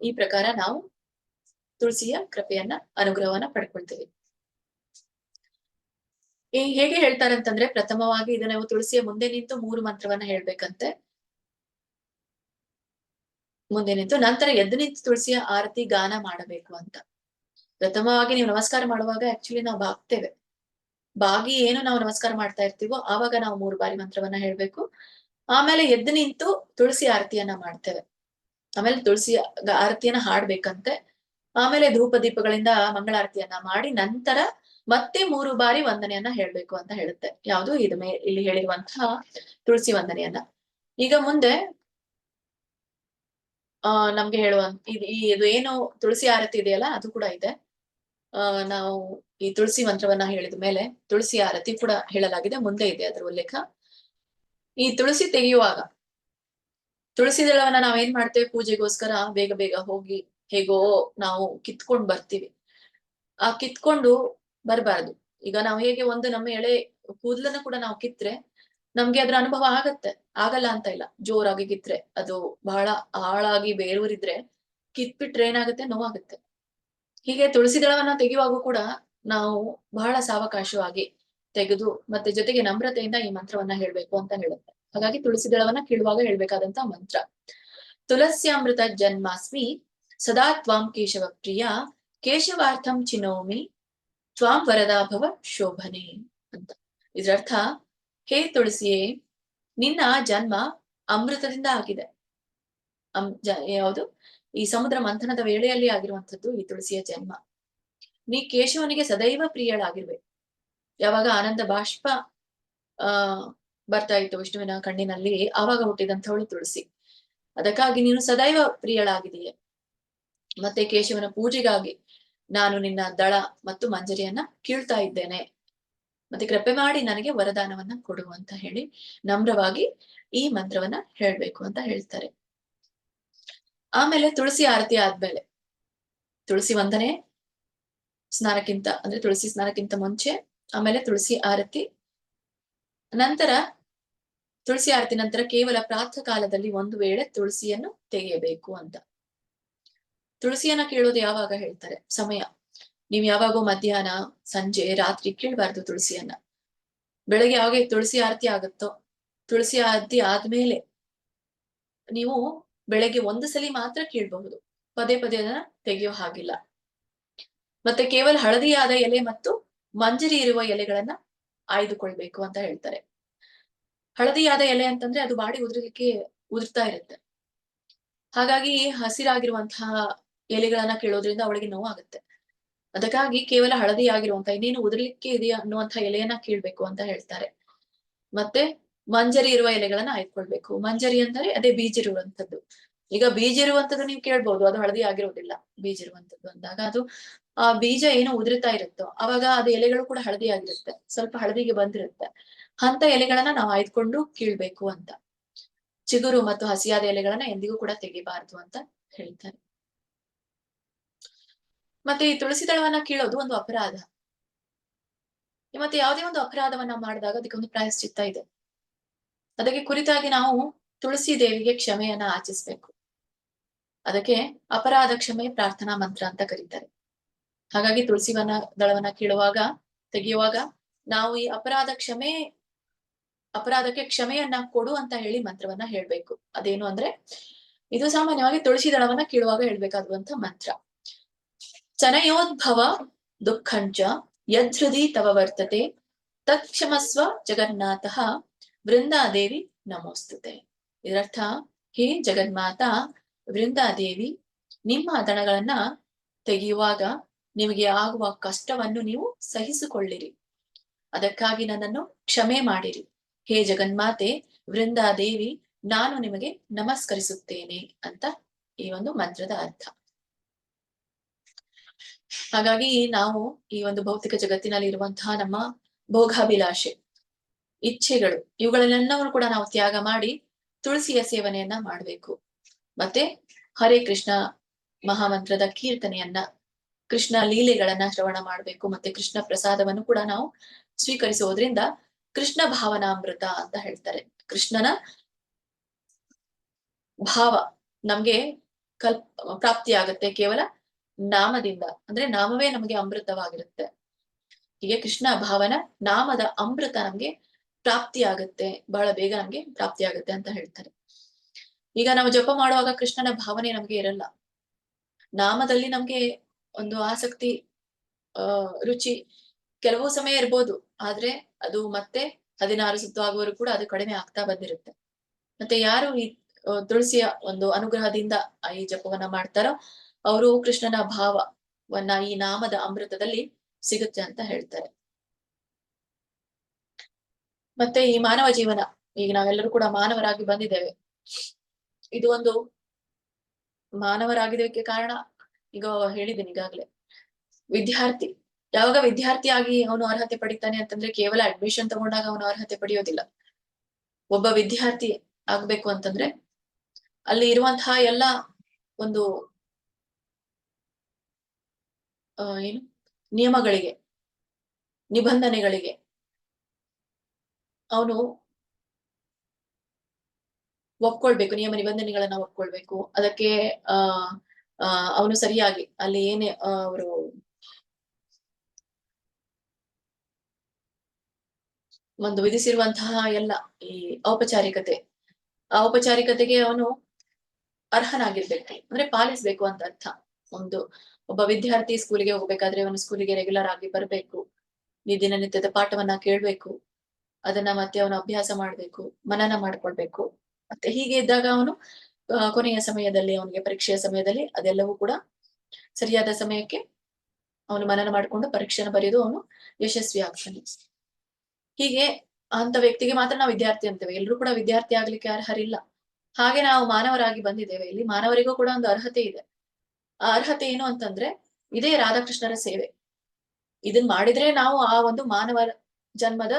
ಈ ಪ್ರಕಾರ ನಾವು ತುಳಸಿಯ ಕೃಪೆಯನ್ನ, ಅನುಗ್ರಹವನ್ನ ಪಡ್ಕೊಳ್ತೀವಿ. ಹೇಗೆ ಹೇಳ್ತಾರಂತಂದ್ರೆ, ಪ್ರಥಮವಾಗಿ ಇದು ನಾವು ತುಳಸಿಯ ಮುಂದೆ ನಿಂತು 3 ಮಂತ್ರವನ್ನ ಹೇಳ್ಬೇಕಂತೆ. ಮುಂದೆ ನಿಂತು ನಂತರ ಎದ್ದು ನಿಂತು ತುಳಸಿಯ ಆರತಿ ಗಾನ ಮಾಡಬೇಕು ಅಂತ. ಪ್ರಥಮವಾಗಿ ನೀವು ನಮಸ್ಕಾರ ಮಾಡುವಾಗ ಆಕ್ಚುಲಿ ನಾವು ಬಾಗ್ತೇವೆ, ಬಾಗಿ ಏನು ನಾವು ನಮಸ್ಕಾರ ಮಾಡ್ತಾ ಇರ್ತೀವೋ ಆವಾಗ ನಾವು 3 ಬಾರಿ ಮಂತ್ರವನ್ನ ಹೇಳ್ಬೇಕು. ಆಮೇಲೆ ಎದ್ದು ನಿಂತು ತುಳಸಿ ಆರತಿಯನ್ನ ಮಾಡ್ತೇವೆ. ಆಮೇಲೆ ತುಳಸಿಯ ಆರತಿಯನ್ನ ಹಾಡ್ಬೇಕಂತೆ. ಆಮೇಲೆ ಧೂಪ ದೀಪಗಳಿಂದ ಮಂಗಳಾರತಿಯನ್ನ ಮಾಡಿ ನಂತರ ಮತ್ತೆ 3 ಬಾರಿ ವಂದನೆಯನ್ನ ಹೇಳ್ಬೇಕು ಅಂತ ಹೇಳುತ್ತೆ. ಯಾವುದು ಇಲ್ಲಿ ಹೇಳಿರುವಂತಹ ತುಳಸಿ ವಂದನೆಯನ್ನ. ಈಗ ಮುಂದೆ ನಮ್ಗೆ ಹೇಳುವ ಇದು ಏನು ತುಳಸಿ ಆರತಿ ಇದೆಯಲ್ಲ ಅದು ಕೂಡ ಇದೆ. ನಾವು ಈ ತುಳಸಿ ಮಂತ್ರವನ್ನ ಹೇಳಿದ ಮೇಲೆ ತುಳಸಿ ಆರತಿ ಕೂಡ ಹೇಳಲಾಗಿದೆ, ಮುಂದೆ ಇದೆ ಅದರ ಉಲ್ಲೇಖ. ಈ ತುಳಸಿ ತೆಗೆಯುವಾಗ ತುಳಸಿ ದಳವನ್ನ ನಾವೇನ್ ಮಾಡ್ತೇವೆ, ಪೂಜೆಗೋಸ್ಕರ ಬೇಗ ಬೇಗ ಹೋಗಿ ಹೇಗೋ ನಾವು ಕಿತ್ಕೊಂಡ್ ಬರ್ತೀವಿ. ಆ ಕಿತ್ಕೊಂಡು ಬರಬಾರ್ದು. ಈಗ ನಾವು ಹೇಗೆ ಒಂದು ನಮ್ಮ ಎಳೆ ಕೂದಲನ್ನ ಕೂಡ ನಾವು ಕಿತ್ರೆ ನಮ್ಗೆ ಅದ್ರ ಅನುಭವ ಆಗತ್ತೆ, ಆಗಲ್ಲ ಅಂತ ಇಲ್ಲ. ಜೋರಾಗಿ ಕಿತ್ರೆ ಅದು ಬಹಳ ಆಳಾಗಿ ಬೇರೂರಿದ್ರೆ ಕಿತ್ಬಿಟ್ರೆ ಏನಾಗುತ್ತೆ, ನೋವಾಗುತ್ತೆ. ಹೀಗೆ ತುಳಸಿ ದಳವನ್ನ ತೆಗೆಯುವಾಗೂ ಕೂಡ ನಾವು ಬಹಳ ಸಾವಕಾಶವಾಗಿ ತೆಗೆದು ಮತ್ತೆ ಜೊತೆಗೆ ನಮ್ರತೆಯಿಂದ ಈ ಮಂತ್ರವನ್ನ ಹೇಳ್ಬೇಕು ಅಂತ ಹೇಳುತ್ತೆ. ಹಾಗಾಗಿ ತುಳಸಿ ದಳವನ್ನ ಕೀಳುವಾಗ ಹೇಳ್ಬೇಕಾದಂತ ಮಂತ್ರ. ತುಳಸ್ಯಾಮೃತ ಜನ್ಮಾಸ್ಮಿ ಸದಾ ತ್ವಾಂ ಕೇಶವ ಪ್ರಿಯ ಕೇಶವಾರ್ಥಂ ಚಿನೋಮಿ ತ್ವಾಂ ವರದಾ ಭವ ಶೋಭನೆ ಅಂತ. ಇದರರ್ಥ, ಹೇ ತುಳಸಿಯೇ, ನಿನ್ನ ಜನ್ಮ ಅಮೃತದಿಂದ ಆಗಿದೆ. ಯಾವುದು, ಈ ಸಮುದ್ರ ಮಂಥನದ ವೇಳೆಯಲ್ಲಿ ಆಗಿರುವಂತದ್ದು ಈ ತುಳಸಿಯ ಜನ್ಮ. ನೀ ಕೇಶವನಿಗೆ ಸದೈವ ಪ್ರಿಯಳಾಗಿರ್ಬೇಕು. ಯಾವಾಗ ಆನಂದ ಬಾಷ್ಪ ಬರ್ತಾ ಇತ್ತು ವಿಷ್ಣುವಿನ ಕಣ್ಣಿನಲ್ಲಿ, ಆವಾಗ ಹುಟ್ಟಿದಂಥವಳು ತುಳಸಿ. ಅದಕ್ಕಾಗಿ ನೀನು ಸದೈವ ಪ್ರಿಯಳಾಗಿದೆಯೇ. ಮತ್ತೆ ಕೇಶವನ ಪೂಜೆಗಾಗಿ ನಾನು ನಿನ್ನ ದಳ ಮತ್ತು ಮಂಜರಿಯನ್ನ ಕೀಳ್ತಾ ಇದ್ದೇನೆ, ಮತ್ತೆ ಕೃಪೆ ಮಾಡಿ ನನಗೆ ವರದಾನವನ್ನ ಕೊಡು ಅಂತ ಹೇಳಿ ನಮ್ರವಾಗಿ ಈ ಮಂತ್ರವನ್ನ ಹೇಳ್ಬೇಕು ಅಂತ ಹೇಳ್ತಾರೆ. ಆಮೇಲೆ ತುಳಸಿ ಆರತಿ ಆದ್ಮೇಲೆ ತುಳಸಿ ವಂದನೆ ಸ್ನಾನಕ್ಕಿಂತ ಅಂದ್ರೆ ತುಳಸಿ ಸ್ನಾನಕ್ಕಿಂತ ಮುಂಚೆ, ಆಮೇಲೆ ತುಳಸಿ ಆರತಿ ನಂತರ, ತುಳಸಿ ಆರತಿ ನಂತರ ಕೇವಲ ಪ್ರಾತಃ ಕಾಲದಲ್ಲಿ ಒಂದು ವೇಳೆ ತುಳಸಿಯನ್ನು ತೆಗೆಯಬೇಕು ಅಂತ. ತುಳಸಿಯನ್ನ ಕೀಳೋದು ಯಾವಾಗ ಹೇಳ್ತಾರೆ, ಸಮಯ. ನೀವ್ ಯಾವಾಗೋ ಮಧ್ಯಾಹ್ನ, ಸಂಜೆ, ರಾತ್ರಿ ಕೀಳ್ಬಾರ್ದು ತುಳಸಿಯನ್ನ. ಬೆಳಗ್ಗೆ ಯಾವಾಗ ತುಳಸಿ ಆರತಿ ಆಗುತ್ತೋ, ತುಳಸಿ ಆರತಿ ಆದ್ಮೇಲೆ ನೀವು ಬೆಳಗ್ಗೆ ಒಂದು ಸಲಿ ಮಾತ್ರ ಕೀಳ್ಬಹುದು, ಪದೇ ಪದೇ ಅದನ್ನ ತೆಗೆಯೋ ಹಾಗಿಲ್ಲ. ಮತ್ತೆ ಕೇವಲ ಹಳದಿಯಾದ ಎಲೆ ಮತ್ತು ಮಂಜರಿ ಇರುವ ಎಲೆಗಳನ್ನ ಆಯ್ದುಕೊಳ್ಬೇಕು ಅಂತ ಹೇಳ್ತಾರೆ. ಹಳದಿಯಾದ ಎಲೆ ಅಂತಂದ್ರೆ ಅದು ಬಾಡಿ ಉದುರ್ತಾ ಇರುತ್ತೆ. ಹಾಗಾಗಿ ಹಸಿರಾಗಿರುವಂತಹ ಎಲೆಗಳನ್ನ ಕೀಳೋದ್ರಿಂದ ಅವಳಿಗೆ ನೋವಾಗುತ್ತೆ. ಅದಕ್ಕಾಗಿ ಕೇವಲ ಹಳದಿ ಆಗಿರುವಂತ, ಇನ್ನೇನು ಉದುರ್ಲಿಕ್ಕೆ ಇದೆಯಾ ಅನ್ನುವಂತಹ ಎಲೆಯನ್ನ ಕೀಳ್ಬೇಕು ಅಂತ ಹೇಳ್ತಾರೆ. ಮತ್ತೆ ಮಂಜರಿ ಇರುವ ಎಲೆಗಳನ್ನ ಆಯ್ಕೊಳ್ಬೇಕು. ಮಂಜರಿ ಅಂದರೆ ಅದೇ ಬೀಜಿರುವಂತದ್ದು. ಈಗ ಬೀಜ ಇರುವಂತದ್ದು ನೀವು ಕೇಳ್ಬಹುದು, ಅದು ಹಳದಿ ಆಗಿರೋದಿಲ್ಲ. ಬೀಜ ಇರುವಂತದ್ದು ಅಂದಾಗ ಅದು ಆ ಬೀಜ ಏನು ಉದುರ್ತಾ ಇರುತ್ತೋ ಅವಾಗ ಅದು ಎಲೆಗಳು ಕೂಡ ಹಳದಿ ಆಗಿರುತ್ತೆ, ಸ್ವಲ್ಪ ಹಳದಿಗೆ ಬಂದಿರುತ್ತೆ. ಅಂತ ಎಲೆಗಳನ್ನ ನಾವು ಆಯ್ದುಕೊಂಡು ಕೀಳ್ಬೇಕು ಅಂತ. ಚಿಗುರು ಮತ್ತು ಹಸಿಯಾದ ಎಲೆಗಳನ್ನ ಎಂದಿಗೂ ಕೂಡ ತೆಗಿಬಾರ್ದು ಅಂತ ಹೇಳ್ತಾರೆ. ಮತ್ತೆ ಈ ತುಳಸಿ ದಳವನ್ನ ಕೀಳೋದು ಒಂದು ಅಪರಾಧ. ಮತ್ತೆ ಯಾವುದೇ ಒಂದು ಅಪರಾಧವನ್ನ ಮಾಡಿದಾಗ ಅದಕ್ಕೊಂದು ಪ್ರಾಯಶ್ಚಿತ್ತ ಇದೆ. ಅದಕ್ಕೆ ಕುರಿತಾಗಿ ನಾವು ತುಳಸಿ ದೇವಿಗೆ ಕ್ಷಮೆಯನ್ನ ಆಚಿಸ್ಬೇಕು. ಅದಕ್ಕೆ ಅಪರಾಧ ಕ್ಷಮೆ ಪ್ರಾರ್ಥನಾ ಮಂತ್ರ ಅಂತ ಕರೀತಾರೆ. ಹಾಗಾಗಿ ದಳವನ್ನ ಕೀಳುವಾಗ, ತೆಗೆಯುವಾಗ ನಾವು ಈ ಅಪರಾಧಕ್ಕೆ ಕ್ಷಮೆಯನ್ನ ಕೊಡು ಅಂತ ಹೇಳಿ ಮಂತ್ರವನ್ನ ಹೇಳ್ಬೇಕು. ಅದೇನು ಅಂದ್ರೆ, ಇದು ಸಾಮಾನ್ಯವಾಗಿ ತುಳಸಿ ದಳವನ್ನ ಕೀಳುವಾಗ ಹೇಳ್ಬೇಕಾಗುವಂತ ಮಂತ್ರ. ಚನಯೋದ್ಭವ ದುಃಖಂಚ ಯದ್ಹೃದಿ ತವ ವರ್ತತೆ ತತ್ಕ್ಷಮಸ್ವ ಜಗನ್ನಾಥಃ ವೃಂದಾದೇವಿ ನಮೋಸ್ತುತೆ. ಇದರರ್ಥ, ಹೇ ಜಗನ್ಮಾತಾ ವೃಂದಾದೇವಿ, ನಿಮ್ಮ ದಳಗಳನ್ನ ತೆಗೆಯುವಾಗ ನಿಮಗೆ ಆಗುವ ಕಷ್ಟವನ್ನು ನೀವು ಸಹಿಸಿಕೊಳ್ಳಿರಿ. ಅದಕ್ಕಾಗಿ ನನ್ನನ್ನು ಕ್ಷಮೆ ಮಾಡಿರಿ. ಹೇ ಜಗನ್ಮಾತೆ ವೃಂದಾದೇವಿ, ನಾನು ನಿಮಗೆ ನಮಸ್ಕರಿಸುತ್ತೇನೆ ಅಂತ ಈ ಒಂದು ಮಂತ್ರದ ಅರ್ಥ. ಹಾಗಾಗಿ ನಾವು ಈ ಒಂದು ಭೌತಿಕ ಜಗತ್ತಿನಲ್ಲಿ ಇರುವಂತಹ ನಮ್ಮ ಭೋಗಾಭಿಲಾಷೆ, ಇಚ್ಛೆಗಳು, ಇವುಗಳನ್ನೆಲ್ಲವನ್ನು ಕೂಡ ನಾವು ತ್ಯಾಗ ಮಾಡಿ ತುಳಸಿಯ ಸೇವನೆಯನ್ನ ಮಾಡಬೇಕು. ಮತ್ತೆ ಹರೇ ಕೃಷ್ಣ ಮಹಾಮಂತ್ರದ ಕೀರ್ತನೆಯನ್ನ, ಕೃಷ್ಣ ಲೀಲೆಗಳನ್ನ ಶ್ರವಣ ಮಾಡಬೇಕು. ಮತ್ತೆ ಕೃಷ್ಣ ಪ್ರಸಾದವನ್ನು ಕೂಡ ನಾವು ಸ್ವೀಕರಿಸುವುದರಿಂದ ಕೃಷ್ಣ ಭಾವನಾಮೃತ ಅಂತ ಹೇಳ್ತಾರೆ. ಕೃಷ್ಣನ ಭಾವ ನಮ್ಗೆ ಪ್ರಾಪ್ತಿಯಾಗತ್ತೆ ಕೇವಲ ನಾಮದಿಂದ. ಅಂದ್ರೆ ನಾಮವೇ ನಮಗೆ ಅಮೃತವಾಗಿರುತ್ತೆ. ಹೀಗೆ ಕೃಷ್ಣ ಭಾವನ ನಾಮದ ಅಮೃತ ನಮ್ಗೆ ಪ್ರಾಪ್ತಿಯಾಗತ್ತೆ, ಬಹಳ ಬೇಗ ನಮ್ಗೆ ಪ್ರಾಪ್ತಿಯಾಗತ್ತೆ ಅಂತ ಹೇಳ್ತಾರೆ. ಈಗ ನಾವು ಜಪ ಮಾಡುವಾಗ ಕೃಷ್ಣನ ಭಾವನೆ ನಮ್ಗೆ ಇರಲ್ಲ. ನಾಮದಲ್ಲಿ ನಮ್ಗೆ ಒಂದು ಆಸಕ್ತಿ, ರುಚಿ ಕೆಲವು ಸಮಯ ಇರ್ಬೋದು, ಆದ್ರೆ ಅದು ಮತ್ತೆ 16 ಸುತ್ತು ಆಗುವವರೆಗೂ ಕೂಡ ಅದು ಕಡಿಮೆ ಆಗ್ತಾ ಬಂದಿರುತ್ತೆ. ಮತ್ತೆ ಯಾರು ಈ ತುಳಸಿಯ ಒಂದು ಅನುಗ್ರಹದಿಂದ ಈ ಜಪವನ್ನ ಮಾಡ್ತಾರೋ ಅವರು ಕೃಷ್ಣನ ಭಾವವನ್ನ ಈ ನಾಮದ ಅಮೃತದಲ್ಲಿ ಸಿಗುತ್ತೆ ಅಂತ ಹೇಳ್ತಾರೆ. ಮತ್ತೆ ಈ ಮಾನವ ಜೀವನ, ಈಗ ನಾವೆಲ್ಲರೂ ಕೂಡ ಮಾನವರಾಗಿ ಬಂದಿದ್ದೇವೆ. ಇದು ಒಂದು ಮಾನವರಾಗಿದ್ದಕ್ಕೆ ಕಾರಣ ಈಗ ಹೇಳಿದ್ದೀನಿ ಈಗಾಗ್ಲೇ. ವಿದ್ಯಾರ್ಥಿ ಯಾವಾಗ ವಿದ್ಯಾರ್ಥಿಯಾಗಿ ಅವನು ಅರ್ಹತೆ ಪಡಿತಾನೆ ಅಂತಂದ್ರೆ ಕೇವಲ ಅಡ್ಮಿಷನ್ ತಗೊಂಡಾಗ ಅವನು ಅರ್ಹತೆ ಪಡೆಯೋದಿಲ್ಲ. ಒಬ್ಬ ವಿದ್ಯಾರ್ಥಿ ಆಗ್ಬೇಕು ಅಂತಂದ್ರೆ ಅಲ್ಲಿ ಇರುವಂತಹ ಎಲ್ಲ ಒಂದು ಏನು ನಿಯಮಗಳಿಗೆ, ನಿಬಂಧನೆಗಳಿಗೆ ಅವನು ಒಪ್ಕೊಳ್ಬೇಕು. ನಿಯಮ ನಿಬಂಧನೆಗಳನ್ನ ಒಪ್ಕೊಳ್ಬೇಕು. ಅದಕ್ಕೆ ಅವನು ಸರಿಯಾಗಿ ಅಲ್ಲಿ ಏನೇ ಅವರು ಒಂದು ವಿಧಿಸಿರುವಂತಹ ಎಲ್ಲ ಈ ಔಪಚಾರಿಕತೆಗೆ ಅವನು ಅರ್ಹನಾಗಿರ್ಬೇಕು, ಅಂದ್ರೆ ಪಾಲಿಸ್ಬೇಕು ಅಂತ ಅರ್ಥ. ಒಬ್ಬ ವಿದ್ಯಾರ್ಥಿ ಸ್ಕೂಲಿಗೆ ಹೋಗ್ಬೇಕಾದ್ರೆ ಅವನು ಸ್ಕೂಲಿಗೆ ರೆಗ್ಯುಲರ್ ಆಗಿ ಬರ್ಬೇಕು, ದಿನನಿತ್ಯದ ಪಾಠವನ್ನ ಕೇಳ್ಬೇಕು, ಅದನ್ನ ಮತ್ತೆ ಅವನು ಅಭ್ಯಾಸ ಮಾಡ್ಬೇಕು, ಮನನ ಮಾಡ್ಕೊಳ್ಬೇಕು. ಮತ್ತೆ ಹೀಗೆ ಇದ್ದಾಗ ಅವನು ಕೊನೆಯ ಸಮಯದಲ್ಲಿ, ಅವನಿಗೆ ಪರೀಕ್ಷೆಯ ಸಮಯದಲ್ಲಿ ಅದೆಲ್ಲವೂ ಕೂಡ ಸರಿಯಾದ ಸಮಯಕ್ಕೆ ಅವನು ಮನನ ಮಾಡಿಕೊಂಡು ಪರೀಕ್ಷೆನ ಬರೆಯೋದು ಅವನು ಯಶಸ್ವಿ ಆಗ್ತಾನೆ. ಹೀಗೆ ಅಂತ ವ್ಯಕ್ತಿಗೆ ಮಾತ್ರ ನಾವು ವಿದ್ಯಾರ್ಥಿ ಅಂತೇವೆ. ಎಲ್ರೂ ಕೂಡ ವಿದ್ಯಾರ್ಥಿ ಆಗ್ಲಿಕ್ಕೆ ಅರ್ಹರಿಲ್ಲ. ಹಾಗೆ ನಾವು ಮಾನವರಾಗಿ ಬಂದಿದ್ದೇವೆ. ಇಲ್ಲಿ ಮಾನವರಿಗೂ ಕೂಡ ಒಂದು ಅರ್ಹತೆ ಇದೆ. ಆ ಅರ್ಹತೆ ಏನು ಅಂತಂದ್ರೆ ಇದೇ ರಾಧಾಕೃಷ್ಣರ ಸೇವೆ. ಇದನ್ ಮಾಡಿದ್ರೆ ನಾವು ಆ ಒಂದು ಮಾನವ ಜನ್ಮದ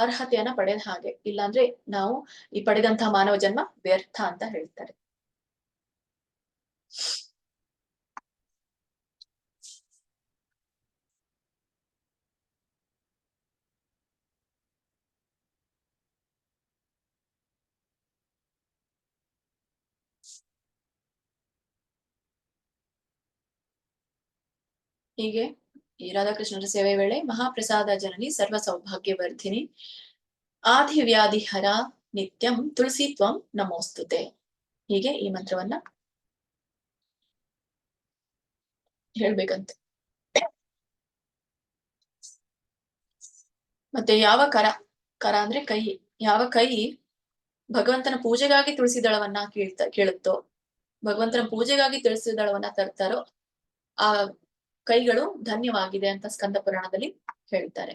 ಅರ್ಹತೆಯನ್ನ ಪಡೆದ ಹಾಗೆ. ಇಲ್ಲಾಂದ್ರೆ ನಾವು ಈ ಪಡೆದಂತಹ ಮಾನವ ಜನ್ಮ ವ್ಯರ್ಥ ಅಂತ ಹೇಳ್ತಾರೆ. ಹೀಗೆ ಈ ರಾಧಾಕೃಷ್ಣರ ಸೇವೆ ವೇಳೆ ಮಹಾಪ್ರಸಾದ ಜನನಿ ಸರ್ವ ಸೌಭಾಗ್ಯವರ್ಧಿನಿ ಆದಿವ್ಯಾಧಿಹರ ನಿತ್ಯಂ ತುಳಸಿ ತ್ವಂ ನಮೋಸ್ತುತೆ. ಹೀಗೆ ಈ ಮಂತ್ರವನ್ನ ಹೇಳ್ಬೇಕಂತೆ. ಮತ್ತೆ ಯಾವ ಕರ ಅಂದ್ರೆ ಕೈ, ಯಾವ ಕೈ ಭಗವಂತನ ಪೂಜೆಗಾಗಿ ತುಳಸಿ ದಳವನ್ನ ಕೇಳುತ್ತೋ, ಭಗವಂತನ ಪೂಜೆಗಾಗಿ ತುಳಸಿ ದಳವನ್ನ ತರ್ತಾರೋ ಆ ಕೈಗಳು ಧನ್ಯವಾಗಿದೆ ಅಂತ ಸ್ಕಂದ ಪುರಾಣದಲ್ಲಿ ಹೇಳ್ತಾರೆ.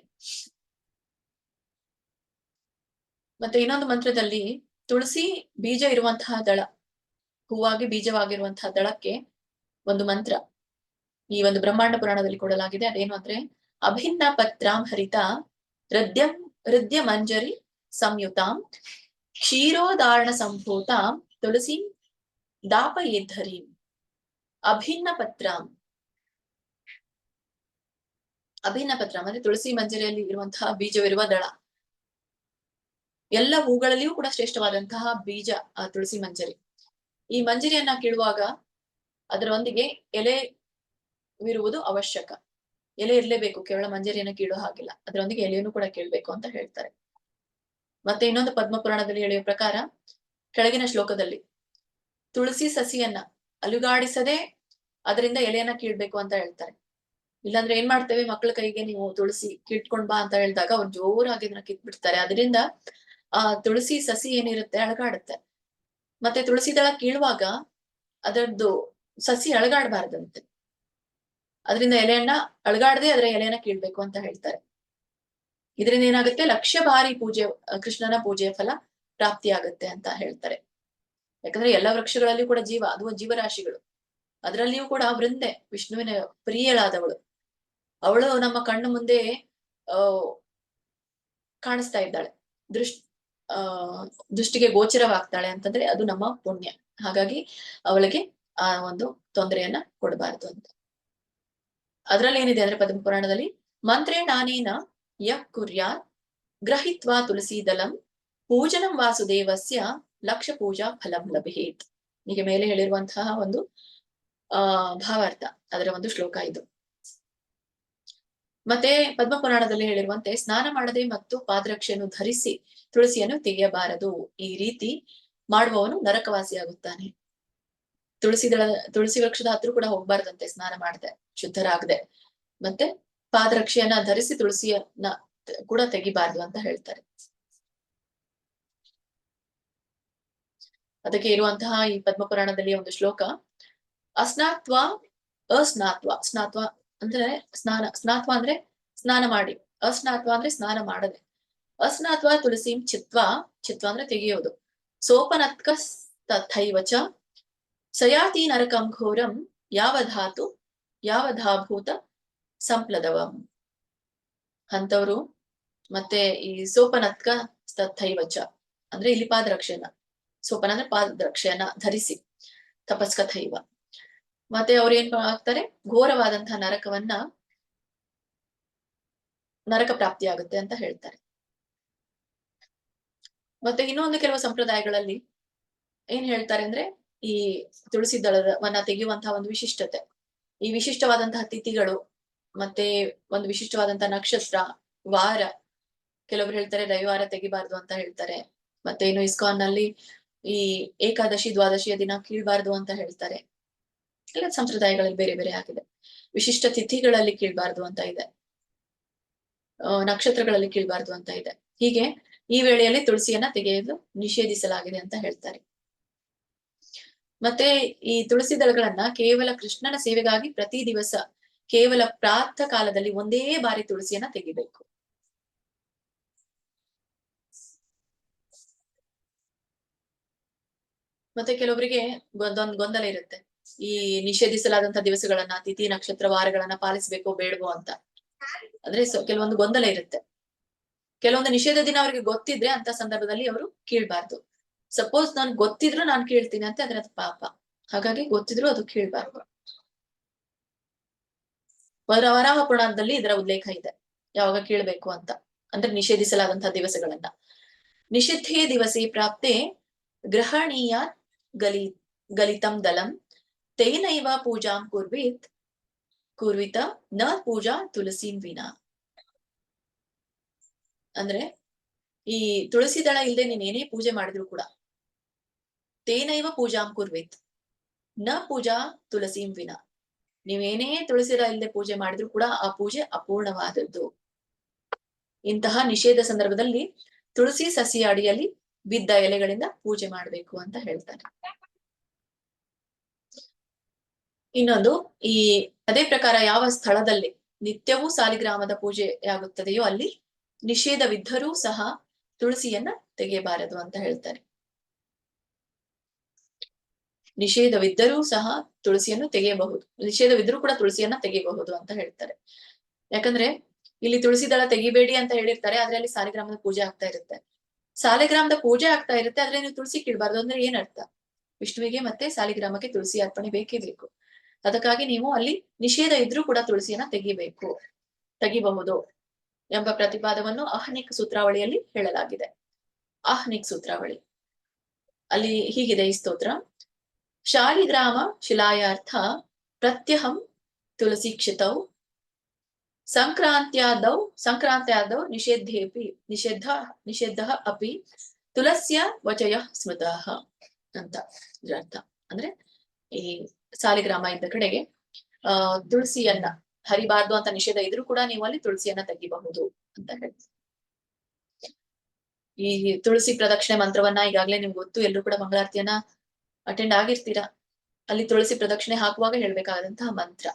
ಮತ್ತೆ ಇನ್ನೊಂದು ಮಂತ್ರದಲ್ಲಿ ತುಳಸಿ ಬೀಜ ಇರುವಂತಹ ದಳ, ಹೂವಾಗಿ ಬೀಜವಾಗಿರುವಂತಹ ದಳಕ್ಕೆ ಒಂದು ಮಂತ್ರ ಈ ಒಂದು ಬ್ರಹ್ಮಾಂಡ ಪುರಾಣದಲ್ಲಿ ಕೊಡಲಾಗಿದೆ. ಅದೇನು ಅಂದ್ರೆ ಅಭಿನ್ನ ಪತ್ರಾಂ ಹರಿತ ಹೃದ್ಯ ಮಂಜರಿ ಸಂಯುತಾಂ ಕ್ಷೀರೋದಾರಣ ಸಂಭೂತಾಂ ತುಳಸಿ ದಾಪಯೇದ್ಧರಿ. ಅಭಿನ್ನ ಪತ್ರಾಂ ಅಂದ್ರೆ ತುಳಸಿ ಮಂಜರಿಯಲ್ಲಿ ಇರುವಂತಹ ಬೀಜವಿರುವ ದಳ. ಎಲ್ಲ ಹೂಗಳಲ್ಲಿಯೂ ಕೂಡ ಶ್ರೇಷ್ಠವಾದಂತಹ ಬೀಜ ಆ ತುಳಸಿ ಮಂಜರಿ. ಈ ಮಂಜರಿಯನ್ನ ಕೀಳುವಾಗ ಅದರೊಂದಿಗೆ ಎಲೆವಿರುವುದು ಅವಶ್ಯಕ. ಎಲೆ ಇರ್ಲೇಬೇಕು, ಕೇವಲ ಮಂಜರಿಯನ್ನ ಕೀಳೋ ಹಾಗಿಲ್ಲ, ಅದರೊಂದಿಗೆ ಎಲೆಯನ್ನು ಕೂಡ ಕೀಳ್ಬೇಕು ಅಂತ ಹೇಳ್ತಾರೆ. ಮತ್ತೆ ಇನ್ನೊಂದು ಪದ್ಮ ಪುರಾಣದಲ್ಲಿ ಹೇಳುವ ಪ್ರಕಾರ ಕೆಳಗಿನ ಶ್ಲೋಕದಲ್ಲಿ ತುಳಸಿ ಸಸಿಯನ್ನ ಅಲುಗಾಡಿಸದೆ ಅದರಿಂದ ಎಲೆಯನ್ನ ಕೀಳ್ಬೇಕು ಅಂತ ಹೇಳ್ತಾರೆ. ಇಲ್ಲಾಂದ್ರೆ ಏನ್ ಮಾಡ್ತೇವೆ, ಮಕ್ಕಳ ಕೈಗೆ ನೀವು ತುಳಸಿ ಕಿಟ್ಕೊಂಡ್ ಬಾ ಅಂತ ಹೇಳಿದಾಗ ಅವ್ರು ಜೋರಾಗಿ ಅದನ್ನ ಕಿತ್ಬಿಡ್ತಾರೆ. ಅದರಿಂದ ಆ ತುಳಸಿ ಸಸಿ ಏನಿರುತ್ತೆ ಅಳಗಾಡುತ್ತೆ. ಮತ್ತೆ ತುಳಸಿ ದಳ ಕೀಳುವಾಗ ಅದರದ್ದು ಸಸಿ ಅಳಗಾಡಬಾರ್ದಂತೆ. ಅದರಿಂದ ಎಲೆಯನ್ನ ಅಳಗಾಡದೆ ಅದರ ಎಲೆಯನ್ನ ಕೀಳ್ಬೇಕು ಅಂತ ಹೇಳ್ತಾರೆ. ಇದರಿಂದ ಏನಾಗುತ್ತೆ, ಲಕ್ಷ ಬಾರಿ ಕೃಷ್ಣನ ಪೂಜೆಯ ಫಲ ಪ್ರಾಪ್ತಿಯಾಗುತ್ತೆ ಅಂತ ಹೇಳ್ತಾರೆ. ಯಾಕಂದ್ರೆ ಎಲ್ಲ ವೃಕ್ಷಗಳಲ್ಲಿಯೂ ಕೂಡ ಜೀವ, ಅದು ಜೀವರಾಶಿಗಳು. ಅದರಲ್ಲಿಯೂ ಕೂಡ ವೃಂದೆ ವಿಷ್ಣುವಿನ ಪ್ರಿಯಳಾದವಳು, ಅವಳು ನಮ್ಮ ಕಣ್ಣು ಮುಂದೆ ಕಾಣಿಸ್ತಾ ಇದ್ದಾಳೆ, ದೃಷ್ಟಿಗೆ ಗೋಚರವಾಗ್ತಾಳೆ ಅಂತಂದ್ರೆ ಅದು ನಮ್ಮ ಪುಣ್ಯ. ಹಾಗಾಗಿ ಅವಳಿಗೆ ಆ ಒಂದು ತೊಂದರೆಯನ್ನ ಕೊಡಬಾರದು ಅಂತ. ಅದ್ರಲ್ಲಿ ಏನಿದೆ ಅಂದ್ರೆ ಪದ್ಮ ಪುರಾಣದಲ್ಲಿ ಮಂತ್ರೇಣಾನೇನ ಯಃ ಕುರ್ಯಾತ್ ಗ್ರಹಿತ್ವಾ ತುಳಸಿ ದಲಂ ಪೂಜನಂ ವಾಸುದೇವಸ್ಯ ಲಕ್ಷ ಪೂಜಾ ಫಲಂ ಲಭೇತ್. ಹೀಗೆ ಮೇಲೆ ಹೇಳಿರುವಂತಹ ಒಂದು ಭಾವಾರ್ಥ, ಅದರ ಒಂದು ಶ್ಲೋಕ ಇದು. ಮತ್ತೆ ಪದ್ಮ ಪುರಾಣದಲ್ಲಿ ಹೇಳಿರುವಂತೆ ಸ್ನಾನ ಮಾಡದೆ ಮತ್ತು ಪಾದರಕ್ಷೆಯನ್ನು ಧರಿಸಿ ತುಳಸಿಯನ್ನು ತೆಗೆಯಬಾರದು. ಈ ರೀತಿ ಮಾಡುವವನು ನರಕವಾಸಿಯಾಗುತ್ತಾನೆ. ತುಳಸಿ ವೃಕ್ಷದ ಹತ್ರ ಕೂಡ ಹೋಗ್ಬಾರ್ದಂತೆ ಸ್ನಾನ ಮಾಡದೆ, ಶುದ್ಧರಾಗದೆ. ಮತ್ತೆ ಪಾದರಕ್ಷೆಯನ್ನ ಧರಿಸಿ ತುಳಸಿಯನ್ನ ಕೂಡ ತೆಗಿಬಾರ್ದು ಅಂತ ಹೇಳ್ತಾರೆ. ಅದಕ್ಕೆ ಇರುವಂತಹ ಈ ಪದ್ಮ ಪುರಾಣದಲ್ಲಿ ಒಂದು ಶ್ಲೋಕ, ಅಸ್ನಾತ್ವ ಅಸ್ನಾತ್ವ. ಸ್ನಾತ್ವ ಅಂದ್ರೆ ಸ್ನಾತ್ವ ಅಂದ್ರೆ ಸ್ನಾನ ಮಾಡಿ, ಅಸ್ನಾತ್ವ ಅಂದ್ರೆ ಸ್ನಾನ ಮಾಡದೆ. ಅಸ್ನಾತ್ವ ತುಳಸಿಂ ಚಿತ್ವ ಅಂದ್ರೆ ತೆಗೆಯೋದು. ಸೋಪನತ್ಕ ತಥೈವಚ ಸಯಾತಿ ನರಕಂ ಘೋರಂ ಯಾವಧಾತು ಯಾವಧಾಭೂತ ಸಂಪ್ಲದವಂ. ಅಂತವ್ರು ಮತ್ತೆ ಈ ಸೋಪನತ್ಕ ತಥೈವಚ ಅಂದ್ರೆ ಇಲ್ಲಿ ಪಾದರಕ್ಷೆನ, ಸೋಪನ ಅಂದ್ರೆ ಪಾದರಕ್ಷೆಯನ್ನ ಧರಿಸಿ ತಪಸ್ಕಥೈವ. ಮತ್ತೆ ಅವ್ರು ಏನ್ ಆಗ್ತಾರೆ, ಘೋರವಾದಂತಹ ನರಕ ಪ್ರಾಪ್ತಿಯಾಗುತ್ತೆ ಅಂತ ಹೇಳ್ತಾರೆ. ಮತ್ತೆ ಇನ್ನೊಂದು ಕೆಲವು ಸಂಪ್ರದಾಯಗಳಲ್ಲಿ ಏನ್ ಹೇಳ್ತಾರೆ ಅಂದ್ರೆ, ಈ ತುಳಸಿ ದಳವನ್ನ ತೆಗೆಯುವಂತಹ ಒಂದು ವಿಶಿಷ್ಟತೆ, ಈ ವಿಶಿಷ್ಟವಾದಂತಹ ತಿಥಿಗಳು, ಮತ್ತೆ ಒಂದು ವಿಶಿಷ್ಟವಾದಂತಹ ನಕ್ಷತ್ರ, ವಾರ, ಕೆಲವರು ಹೇಳ್ತಾರೆ ರವಿವಾರ ತೆಗಿಬಾರ್ದು ಅಂತ ಹೇಳ್ತಾರೆ. ಮತ್ತೆ ಇನ್ನು ಇಸ್ಕಾನ್ ನಲ್ಲಿ ಈ ಏಕಾದಶಿ ದ್ವಾದಶಿಯ ದಿನ ಕೀಳ್ಬಾರ್ದು ಅಂತ ಹೇಳ್ತಾರೆ. ಎಲ್ಲ ಸಂಪ್ರದಾಯಗಳಲ್ಲಿ ಬೇರೆ ಬೇರೆ ಆಗಿದೆ. ವಿಶಿಷ್ಟ ತಿಥಿಗಳಲ್ಲಿ ಕೀಳ್ಬಾರ್ದು ಅಂತ ಇದೆ, ನಕ್ಷತ್ರಗಳಲ್ಲಿ ಕೀಳ್ಬಾರ್ದು ಅಂತ ಇದೆ. ಹೀಗೆ ಈ ವೇಳೆಯಲ್ಲಿ ತುಳಸಿಯನ್ನ ತೆಗೆಯಲು ನಿಷೇಧಿಸಲಾಗಿದೆ ಅಂತ ಹೇಳ್ತಾರೆ. ಮತ್ತೆ ಈ ತುಳಸಿ ದಳಗಳನ್ನ ಕೇವಲ ಕೃಷ್ಣನ ಸೇವೆಗಾಗಿ ಪ್ರತಿ ದಿವಸ ಕೇವಲ ಪ್ರಾತಃ ಕಾಲದಲ್ಲಿ ಒಂದೇ ಬಾರಿ ತುಳಸಿಯನ್ನ ತೆಗಿಬೇಕು. ಮತ್ತೆ ಕೆಲವರಿಗೆ ಒಂದೊಂದು ಗೊಂದಲ ಇರುತ್ತೆ, ಈ ನಿಷೇಧಿಸಲಾದಂತಹ ದಿವಸಗಳನ್ನ, ತಿಥಿ ನಕ್ಷತ್ರ ವಾರಗಳನ್ನ ಪಾಲಿಸ್ಬೇಕೋ ಬೇಡವೋ ಅಂತ. ಅಂದ್ರೆ ಕೆಲವೊಂದು ಗೊಂದಲ ಇರುತ್ತೆ. ಕೆಲವೊಂದು ನಿಷೇಧ ದಿನ ಅವ್ರಿಗೆ ಗೊತ್ತಿದ್ರೆ ಅಂತ ಸಂದರ್ಭದಲ್ಲಿ ಅವರು ಕೀಳ್ಬಾರ್ದು. ಸಪೋಸ್ ನಾನ್ ಗೊತ್ತಿದ್ರು ನಾನ್ ಕೀಳ್ತೀನಿ ಅಂತ ಅದ್ರ ಪಾಪ, ಹಾಗಾಗಿ ಗೊತ್ತಿದ್ರು ಅದು ಕೀಳ್ಬಾರ್ದು. ವರಾಹ ಪುರಾಣದಲ್ಲಿ ಇದರ ಉಲ್ಲೇಖ ಇದೆ, ಯಾವಾಗ ಕೀಳ್ಬೇಕು ಅಂತ. ಅಂದ್ರೆ ನಿಷೇಧಿಸಲಾದಂತಹ ದಿವಸಗಳನ್ನ. ನಿಷಿದ್ಧೇ ದಿವಸೇ ಪ್ರಾಪ್ತೆ ಗ್ರಹಣೀಯ ಗಲಿತಂ ದಲಂ ತೇನೈವ ಪೂಜಾಂ ಕುರ್ವಿತ ನ ಪೂಜಾ ತುಳಸೀಂ ವಿನಾ. ಅಂದ್ರೆ ಈ ತುಳಸಿ ದಳ ಇಲ್ಲದೆ ನೀನ್ ಏನೇ ಪೂಜೆ ಮಾಡಿದ್ರು ಕೂಡ, ತೇನೈವ ಪೂಜಾಂ ಕುರ್ವಿತ್ ನ ಪೂಜಾ ತುಳಸೀಂ ವಿನಾ, ನೀವೇನೇ ತುಳಸಿ ದಳ ಇಲ್ಲದೆ ಪೂಜೆ ಮಾಡಿದ್ರು ಕೂಡ ಆ ಪೂಜೆ ಅಪೂರ್ಣವಾದದ್ದು. ಇಂತಹ ನಿಷೇಧ ಸಂದರ್ಭದಲ್ಲಿ ತುಳಸಿ ಸಸಿಯ ಅಡಿಯಲ್ಲಿ ಬಿದ್ದ ಎಲೆಗಳಿಂದ ಪೂಜೆ ಮಾಡಬೇಕು ಅಂತ ಹೇಳ್ತಾರೆ. ಇನ್ನೊಂದು, ಈ ಅದೇ ಪ್ರಕಾರ ಯಾವ ಸ್ಥಳದಲ್ಲಿ ನಿತ್ಯವೂ ಸಾಲಿಗ್ರಾಮದ ಪೂಜೆಯಾಗುತ್ತದೆಯೋ ಅಲ್ಲಿ ನಿಷೇಧವಿದ್ದರೂ ಸಹ ತುಳಸಿಯನ್ನ ತೆಗೆಯಬಾರದು ಅಂತ ಹೇಳ್ತಾರೆ. ನಿಷೇಧವಿದ್ದರೂ ಸಹ ತುಳಸಿಯನ್ನು ತೆಗೆಯಬಹುದು, ನಿಷೇಧವಿದ್ರೂ ಕೂಡ ತುಳಸಿಯನ್ನ ತೆಗೆಯಬಹುದು ಅಂತ ಹೇಳ್ತಾರೆ. ಯಾಕಂದ್ರೆ ಇಲ್ಲಿ ತುಳಸಿ ದಳ ತೆಗಿಬೇಡಿ ಅಂತ ಹೇಳಿರ್ತಾರೆ, ಆದ್ರೆ ಅಲ್ಲಿ ಸಾಲಿಗ್ರಾಮದ ಪೂಜೆ ಆಗ್ತಾ ಇರುತ್ತೆ. ಸಾಲಿಗ್ರಾಮದ ಪೂಜೆ ಆಗ್ತಾ ಇರುತ್ತೆ, ಆದ್ರೆ ನೀವು ತುಳಸಿ ಕೀಳ್ಬಾರ್ದು ಅಂದ್ರೆ ಏನ್ ಅರ್ಥ? ವಿಷ್ಣುವಿಗೆ ಮತ್ತೆ ಸಾಲಿಗ್ರಾಮಕ್ಕೆ ತುಳಸಿ ಅರ್ಪಣೆ ಬೇಕೇ ಬೇಕು. ಅದಕ್ಕಾಗಿ ನೀವು ಅಲ್ಲಿ ನಿಷೇಧ ಇದ್ರೂ ಕೂಡ ತುಳಸಿಯನ್ನ ತೆಗಿಬಹುದು ಎಂಬ ಪ್ರತಿಪಾದವನ್ನು ಅಹ್ನಿಕ್ ಸೂತ್ರಾವಳಿಯಲ್ಲಿ ಹೇಳಲಾಗಿದೆ. ಅಹ್ನಿಕ್ ಸೂತ್ರಾವಳಿ ಅಲ್ಲಿ ಹೀಗಿದೆ ಈ ಸ್ತೋತ್ರ: ಶಾಲಿಗ್ರಾಮ ಶಿಲಾಯಾರ್ಥ ಪ್ರತ್ಯಹಂ ತುಳಸಿ ಕ್ಷಿತೌ ಸಂಕ್ರಾಂತ್ಯಾದೌ ನಿಷೇಧ ಅಪಿ ತುಳಸ್ಯ ವಚಯ ಸ್ಮೃತಃ ಅಂತ ಇದ್ರ ಅರ್ಥ. ಅಂದ್ರೆ ಈ ಸಾಲಿಗ್ರಾಮ ಇದ್ದ ಕಡೆಗೆ ತುಳಸಿಯನ್ನ ಹರಿಬಾರ್ದು ಅಂತ ನಿಷೇಧ ಇದ್ರೂ ಕೂಡ ನೀವು ಅಲ್ಲಿ ತುಳಸಿಯನ್ನ ತೆಗಿಬಹುದು ಅಂತ ಹೇಳ್ತೀವಿ. ಈ ತುಳಸಿ ಪ್ರದಕ್ಷಿಣೆ ಮಂತ್ರವನ್ನ ಈಗಾಗ್ಲೇ ನಿಮ್ಗೆ ಗೊತ್ತು, ಎಲ್ಲರೂ ಕೂಡ ಮಂಗಳಾರತಿಯನ್ನ ಅಟೆಂಡ್ ಆಗಿರ್ತೀರಾ. ಅಲ್ಲಿ ತುಳಸಿ ಪ್ರದಕ್ಷಿಣೆ ಹಾಕುವಾಗ ಹೇಳ್ಬೇಕಾದಂತಹ ಮಂತ್ರ: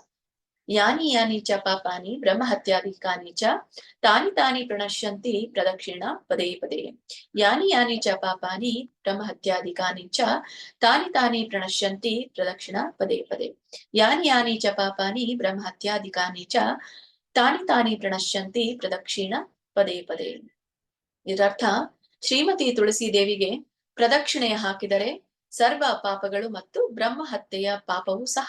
ಯಾನಿ ಯಾನಿ ಚ ಪಾಪಾನಿ ಬ್ರಹ್ಮ ಹತ್ಯಾಧಿಕಾನಿ ಚ ತಾನಿ ತಾನಿ ಪ್ರಣಶ್ಯಂತಿ ಪ್ರದಕ್ಷಿಣ ಪದೇ ಪದೇ. ಯಾನಿ ಯಾನಿ ಚ ಪಾಪಾನಿ ಬ್ರಹ್ಮ ಹತ್ಯಾಧಿಕಾನಿ ಚ ತಾನಿ ತಾನಿ ಪ್ರಣಶ್ಯಂತಿ ಪ್ರದಕ್ಷಿಣ ಪದೇ ಪದೇ. ಯಾನಿ ಯಾನಿ ಚ ಪಾಪಾನಿ ಬ್ರಹ್ಮ ಹತ್ಯಾಧಿಕಾನಿ ಚ ತಾನಿ ತಾನಿ ಪ್ರಣಶ್ಯಂತಿ ಪ್ರದಕ್ಷಿಣ ಪದೇ ಪದೇ. ಇದರರ್ಥ, ಶ್ರೀಮತಿ ತುಳಸಿ ದೇವಿಗೆ ಪ್ರದಕ್ಷಿಣೆ ಹಾಕಿದರೆ ಸರ್ವ ಪಾಪಗಳು ಮತ್ತು ಬ್ರಹ್ಮ ಹತ್ಯೆಯ ಪಾಪವೂ ಸಹ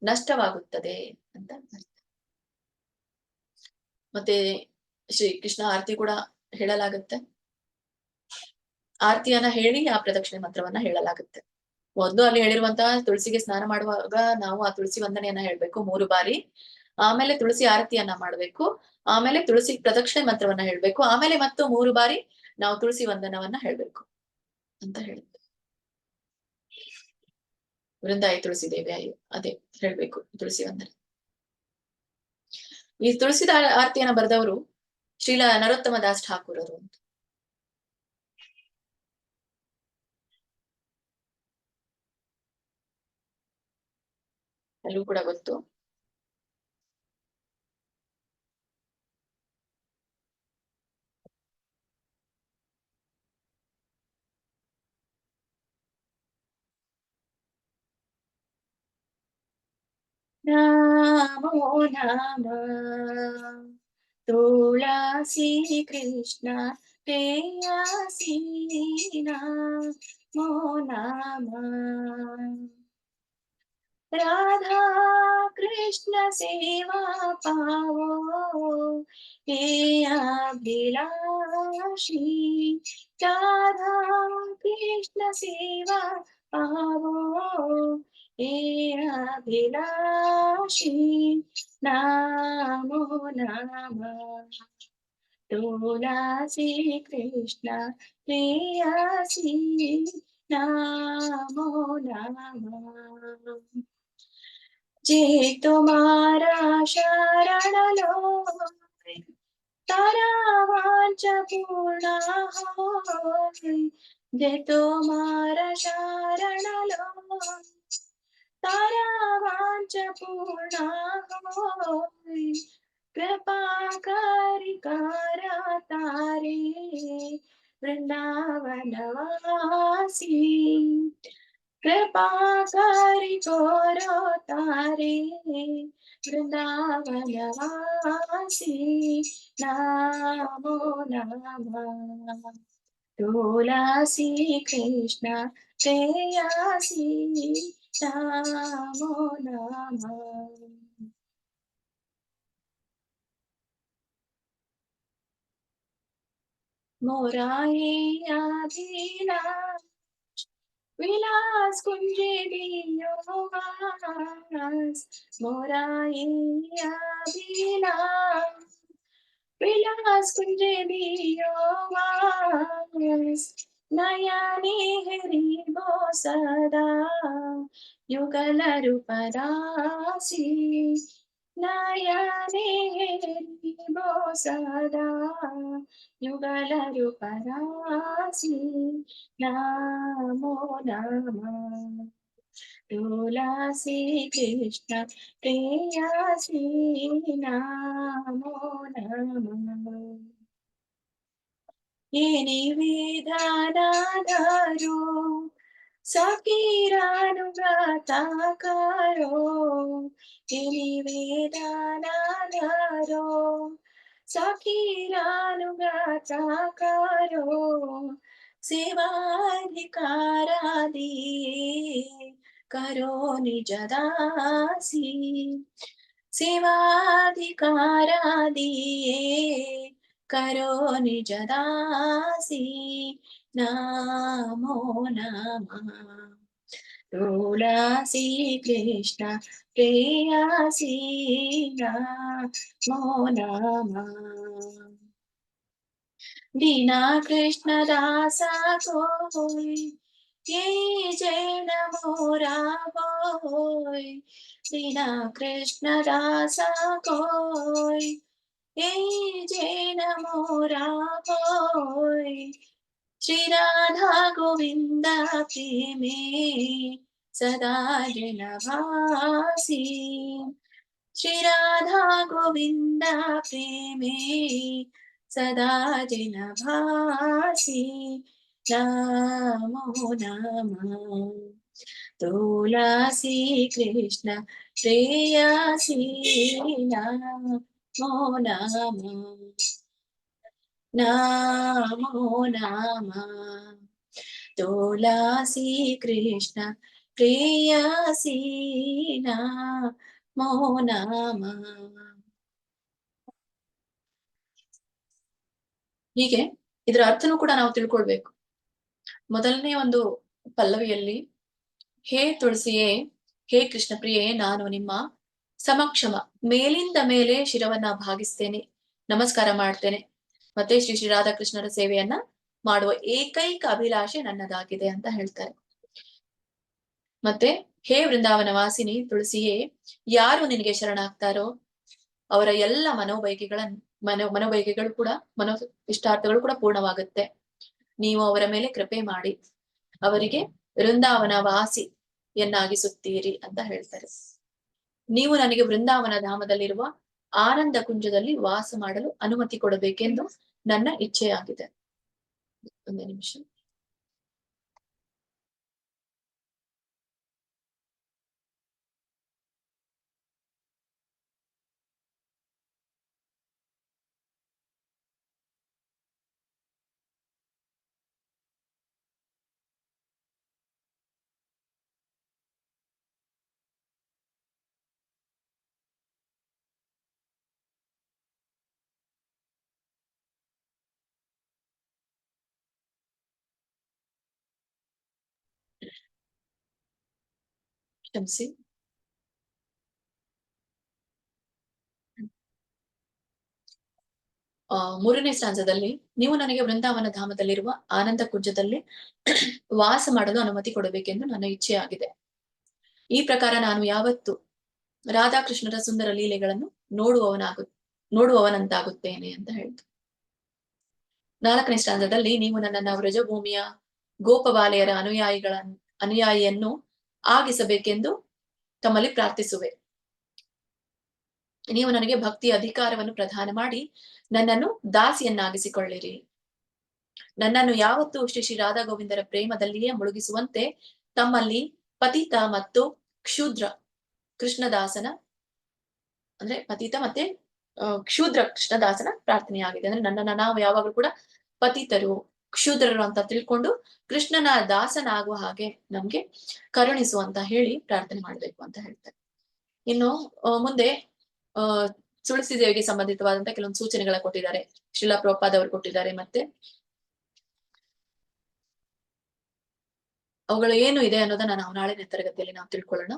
ನಷ್ಟವಾಗುತ್ತದೆ ಅಂತ. ಮತ್ತೆ ಶ್ರೀ ಕೃಷ್ಣ ಆರತಿ ಕೂಡ ಹೇಳಲಾಗುತ್ತೆ. ಆರತಿಯನ್ನ ಹೇಳಿ ಆ ಪ್ರದಕ್ಷಿಣೆ ಮಂತ್ರವನ್ನ ಹೇಳಲಾಗುತ್ತೆ. ಮೊದಲು ಅಲ್ಲಿ ಹೇಳಿರುವಂತಹ ತುಳಸಿಗೆ ಸ್ನಾನ ಮಾಡುವಾಗ ನಾವು ಆ ತುಳಸಿ ವಂದನೆಯನ್ನ ಹೇಳ್ಬೇಕು 3 ಬಾರಿ. ಆಮೇಲೆ ತುಳಸಿ ಆರತಿಯನ್ನ ಮಾಡ್ಬೇಕು. ಆಮೇಲೆ ತುಳಸಿ ಪ್ರದಕ್ಷಿಣೆ ಮಂತ್ರವನ್ನ ಹೇಳ್ಬೇಕು. ಆಮೇಲೆ ಮತ್ತು 3 ಬಾರಿ ನಾವು ತುಳಸಿ ವಂದನವನ್ನ ಹೇಳ್ಬೇಕು ಅಂತ ಹೇಳಿದ್ರು. ವೃಂದಾಯಿ ತುಳಸಿ ದೇವಿ ಅದೇ ಹೇಳ್ಬೇಕು ತುಳಸಿ ವಂದನೆ. ಈ ತುಳಸಿ ಆರತಿಯನ್ನ ಬರೆದವರು ಶ್ರೀಲ ನರೋತ್ತಮ ದಾಸ್ ಠಾಕೂರ್ ಅವರು ಅಂತ. ಎಲ್ಲೂ ಕೂಡ ಗೊತ್ತು. नमो नमः तुलसी कृष्ण प्रेयसी नमो नमः राधा कृष्ण सेवा पावो हे अभिलाषी राधा कृष्ण सेवा पावो हे अभिलाषी नमो नमः तुलसी कृष्ण प्रेयसी नमो नमः जे तुम्हारा शरण लो तारा वांछ पूर्ण होय जे तुम्हारा शरण लो तारा वांछ पूर्ण होय कृपा करि करा तारे वृंदावन वासी कृपा करि करो तारे वृंदावन वासी नमो नमः तुलसी कृष्ण प्रेयसी नमो नमः मोराये अभिलाष विलास कुंजे दियो वास मोराये अभिलाष विलास कुंजे दियो वास नयने हरि बो सदा युगल रूपदासी नयने हरि बो सदा युगल रूपदासी नमो नमः तुलसी कृष्ण प्रेयसी नमो नमः ये निवेदनाधरो सखीरानुगता करो ये निवेदनाधरो सखीरानुगता करो सेवाधिकारा दिए करो निज दासी सेवाधिकारा दिए करो निज दासी नमो नमः तुलसी कृष्ण प्रेयसी नमो नमः दीना कृष्ण दासा कोई ये जैन मोरा होय दीना कृष्ण दासा कोई ये जैन मोरा होय श्री राधा गोविंद प्रेमे सदा जनभासी श्री राधा गोविंद प्रेमे सदा जनभासी नमो नमः तुलसी कृष्ण प्रेयसी नमो नमः नमो नमः तुलसी कृष्ण प्रेयसी नमो नमः ಹೀಗೆ ಇದರ ಅರ್ಥನೂ ಕೂಡ ನಾವು ತಿಳ್ಕೊಳ್ಬೇಕು. ಮೊದಲನೇ ಒಂದು ಪಲ್ಲವಿಯಲ್ಲಿ ಹೇ ತುಳಸಿಯೇ ಹೇ ಕೃಷ್ಣ ಪ್ರಿಯೇ ನಾನು ನಿಮ್ಮ ಸಮಕ್ಷಮ ಮೇಲಿಂದ ಮೇಲೆ ಶಿರವನ್ನ ಭಾಗಿಸ್ತೇನೆ, ನಮಸ್ಕಾರ ಮಾಡ್ತೇನೆ. ಮತ್ತೆ ಶ್ರೀ ಶ್ರೀ ರಾಧಾಕೃಷ್ಣರ ಸೇವೆಯನ್ನ ಮಾಡುವ ಏಕೈಕ ಅಭಿಲಾಷೆ ನನ್ನದಾಗಿದೆ ಅಂತ ಹೇಳ್ತಾರೆ. ಮತ್ತೆ ಹೇ ವೃಂದಾವನ ವಾಸಿನಿ ತುಳಸಿಯೇ ಯಾರು ನಿನಗೆ ಶರಣಾಗ್ತಾರೋ ಅವರ ಎಲ್ಲ ಮನೋಬೈಕೆಗಳು ಕೂಡ ಮನೋ ಇಷ್ಟಾರ್ಥಗಳು ಕೂಡ ಪೂರ್ಣವಾಗುತ್ತೆ. ನೀವು ಅವರ ಮೇಲೆ ಕೃಪೆ ಮಾಡಿ ಅವರಿಗೆ ವೃಂದಾವನ ವಾಸಿಯನ್ನಾಗಿಸುತ್ತೀರಿ ಅಂತ ಹೇಳ್ತಾರೆ. ನೀವು ನನಗೆ ವೃಂದಾವನ ಧಾಮದಲ್ಲಿರುವ ಆನಂದ ಕುಂಜದಲ್ಲಿ ವಾಸ ಮಾಡಲು ಅನುಮತಿ ಕೊಡಬೇಕೆಂದು ನನ್ನ ಇಚ್ಛೆಯಾಗಿದೆ. ಒಂದು ನಿಮಿಷ. ಕ್ಷಮಿಸಿ. ಮೂರನೇ ಸ್ಟಾಂಜದಲ್ಲಿ ನೀವು ನನಗೆ ವೃಂದಾವನ ಧಾಮದಲ್ಲಿರುವ ಆನಂದ ಕುಂಜದಲ್ಲಿ ವಾಸ ಮಾಡಲು ಅನುಮತಿ ಕೊಡಬೇಕೆಂದು ನನ್ನ ಇಚ್ಛೆಯಾಗಿದೆ. ಈ ಪ್ರಕಾರ ನಾನು ಯಾವತ್ತು ರಾಧಾಕೃಷ್ಣರ ಸುಂದರ ಲೀಲೆಗಳನ್ನು ನೋಡುವವನಂತಾಗುತ್ತೇನೆ ಅಂತ ಹೇಳ್ತು. 4ನೇ ಸ್ಟಾಂಜದಲ್ಲಿ ನೀವು ನನ್ನನ್ನ ವ್ರಜಭೂಮಿಯ ಗೋಪಬಾಲೆಯರ ಅನುಯಾಯಿಯನ್ನು ಆಗಿಸಬೇಕೆಂದು ತಮ್ಮಲ್ಲಿ ಪ್ರಾರ್ಥಿಸುವೆ. ನೀವು ನನಗೆ ಭಕ್ತಿಯ ಅಧಿಕಾರವನ್ನು ಪ್ರದಾನ ಮಾಡಿ ನನ್ನನ್ನು ದಾಸಿಯನ್ನಾಗಿಸಿಕೊಳ್ಳಿರಿ. ನನ್ನನ್ನು ಯಾವತ್ತೂ ಶ್ರೀ ಶ್ರೀ ರಾಧಾ ಗೋವಿಂದರ ಪ್ರೇಮದಲ್ಲಿಯೇ ಮುಳುಗಿಸುವಂತೆ ತಮ್ಮಲ್ಲಿ ಪತಿತ ಮತ್ತು ಕ್ಷುದ್ರ ಕೃಷ್ಣದಾಸನ ಅಂದ್ರೆ ಪತಿತ ಮತ್ತೆ ಕ್ಷುದ್ರ ಕೃಷ್ಣದಾಸನ ಪ್ರಾರ್ಥನೆಯಾಗಿದೆ. ಅಂದ್ರೆ ನನ್ನನ್ನ ನಾವು ಯಾವಾಗಲೂ ಕೂಡ ಪತಿತರು ಕ್ಷುದ್ರರು ಅಂತ ತಿಳ್ಕೊಂಡು ಕೃಷ್ಣನ ದಾಸನಾಗುವ ಹಾಗೆ ನಮ್ಗೆ ಕರುಣಿಸು ಅಂತ ಹೇಳಿ ಪ್ರಾರ್ಥನೆ ಮಾಡ್ಬೇಕು ಅಂತ ಹೇಳ್ತಾರೆ. ಇನ್ನು ಮುಂದೆ ತುಳಸಿ ದೇವಿಗೆ ಸಂಬಂಧಿತವಾದಂತ ಕೆಲವೊಂದು ಸೂಚನೆಗಳ ಕೊಟ್ಟಿದ್ದಾರೆ. ಶ್ರೀಲಾ ಪ್ರಭುಪಾದ್ ಅವರು ಕೊಟ್ಟಿದ್ದಾರೆ. ಮತ್ತೆ ಅವುಗಳು ಏನು ಇದೆ ಅನ್ನೋದನ್ನ ನಾವು ನಾಳಿನ ತರಗತಿಯಲ್ಲಿ ನಾವು ತಿಳ್ಕೊಳ್ಳೋಣ.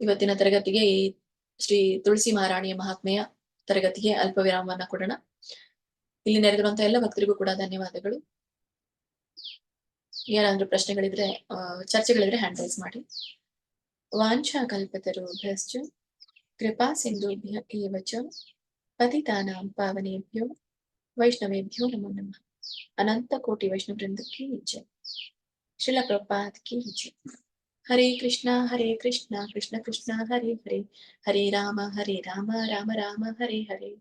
ಇವತ್ತಿನ ತರಗತಿಗೆ ಈ ಶ್ರೀ ತುಳಸಿ ಮಹಾರಾಣಿಯ ಮಹಾತ್ಮೆಯ ತರಗತಿಗೆ ಅಲ್ಪ ವಿರಾಮವನ್ನ ಕೊಡೋಣ. ಇಲ್ಲಿ ನೆರೆದಿರುವಂತಹ ಎಲ್ಲ ಭಕ್ತರಿಗೂ ಕೂಡ ಧನ್ಯವಾದಗಳು. ಏನಾದ್ರೂ ಪ್ರಶ್ನೆಗಳಿದ್ರೆ ಚರ್ಚೆಗಳಿದ್ರೆ ಹ್ಯಾಂಡ್ ರೈಸ್ ಮಾಡಿ. ವಾಂಛಾ ಕಲ್ಪತರುಭ್ಯಶ್ಚ ಕೃಪಾ ಸಿಂಧುಭ್ಯ ಏವ ಚ ಪತಿತಾನಾಂ ಪಾವನೇಭ್ಯೋ ವೈಷ್ಣವೇಭ್ಯೋ ನಮೋ ನಮಃ. ಅನಂತ ಕೋಟಿ ವೈಷ್ಣವ ವೃಂದ ಕಿ ಜೈ. ಶ್ರೀಲ ಪ್ರಭುಪಾದ್ ಕಿ ಜೈ. ಹರೇ ಕೃಷ್ಣ ಕೃಷ್ಣ ಕೃಷ್ಣ ಹರೇ ಹರೇ, ಹರೇ ರಾಮ ರಾಮ ರಾಮ ಹರೇ ಹರೇ.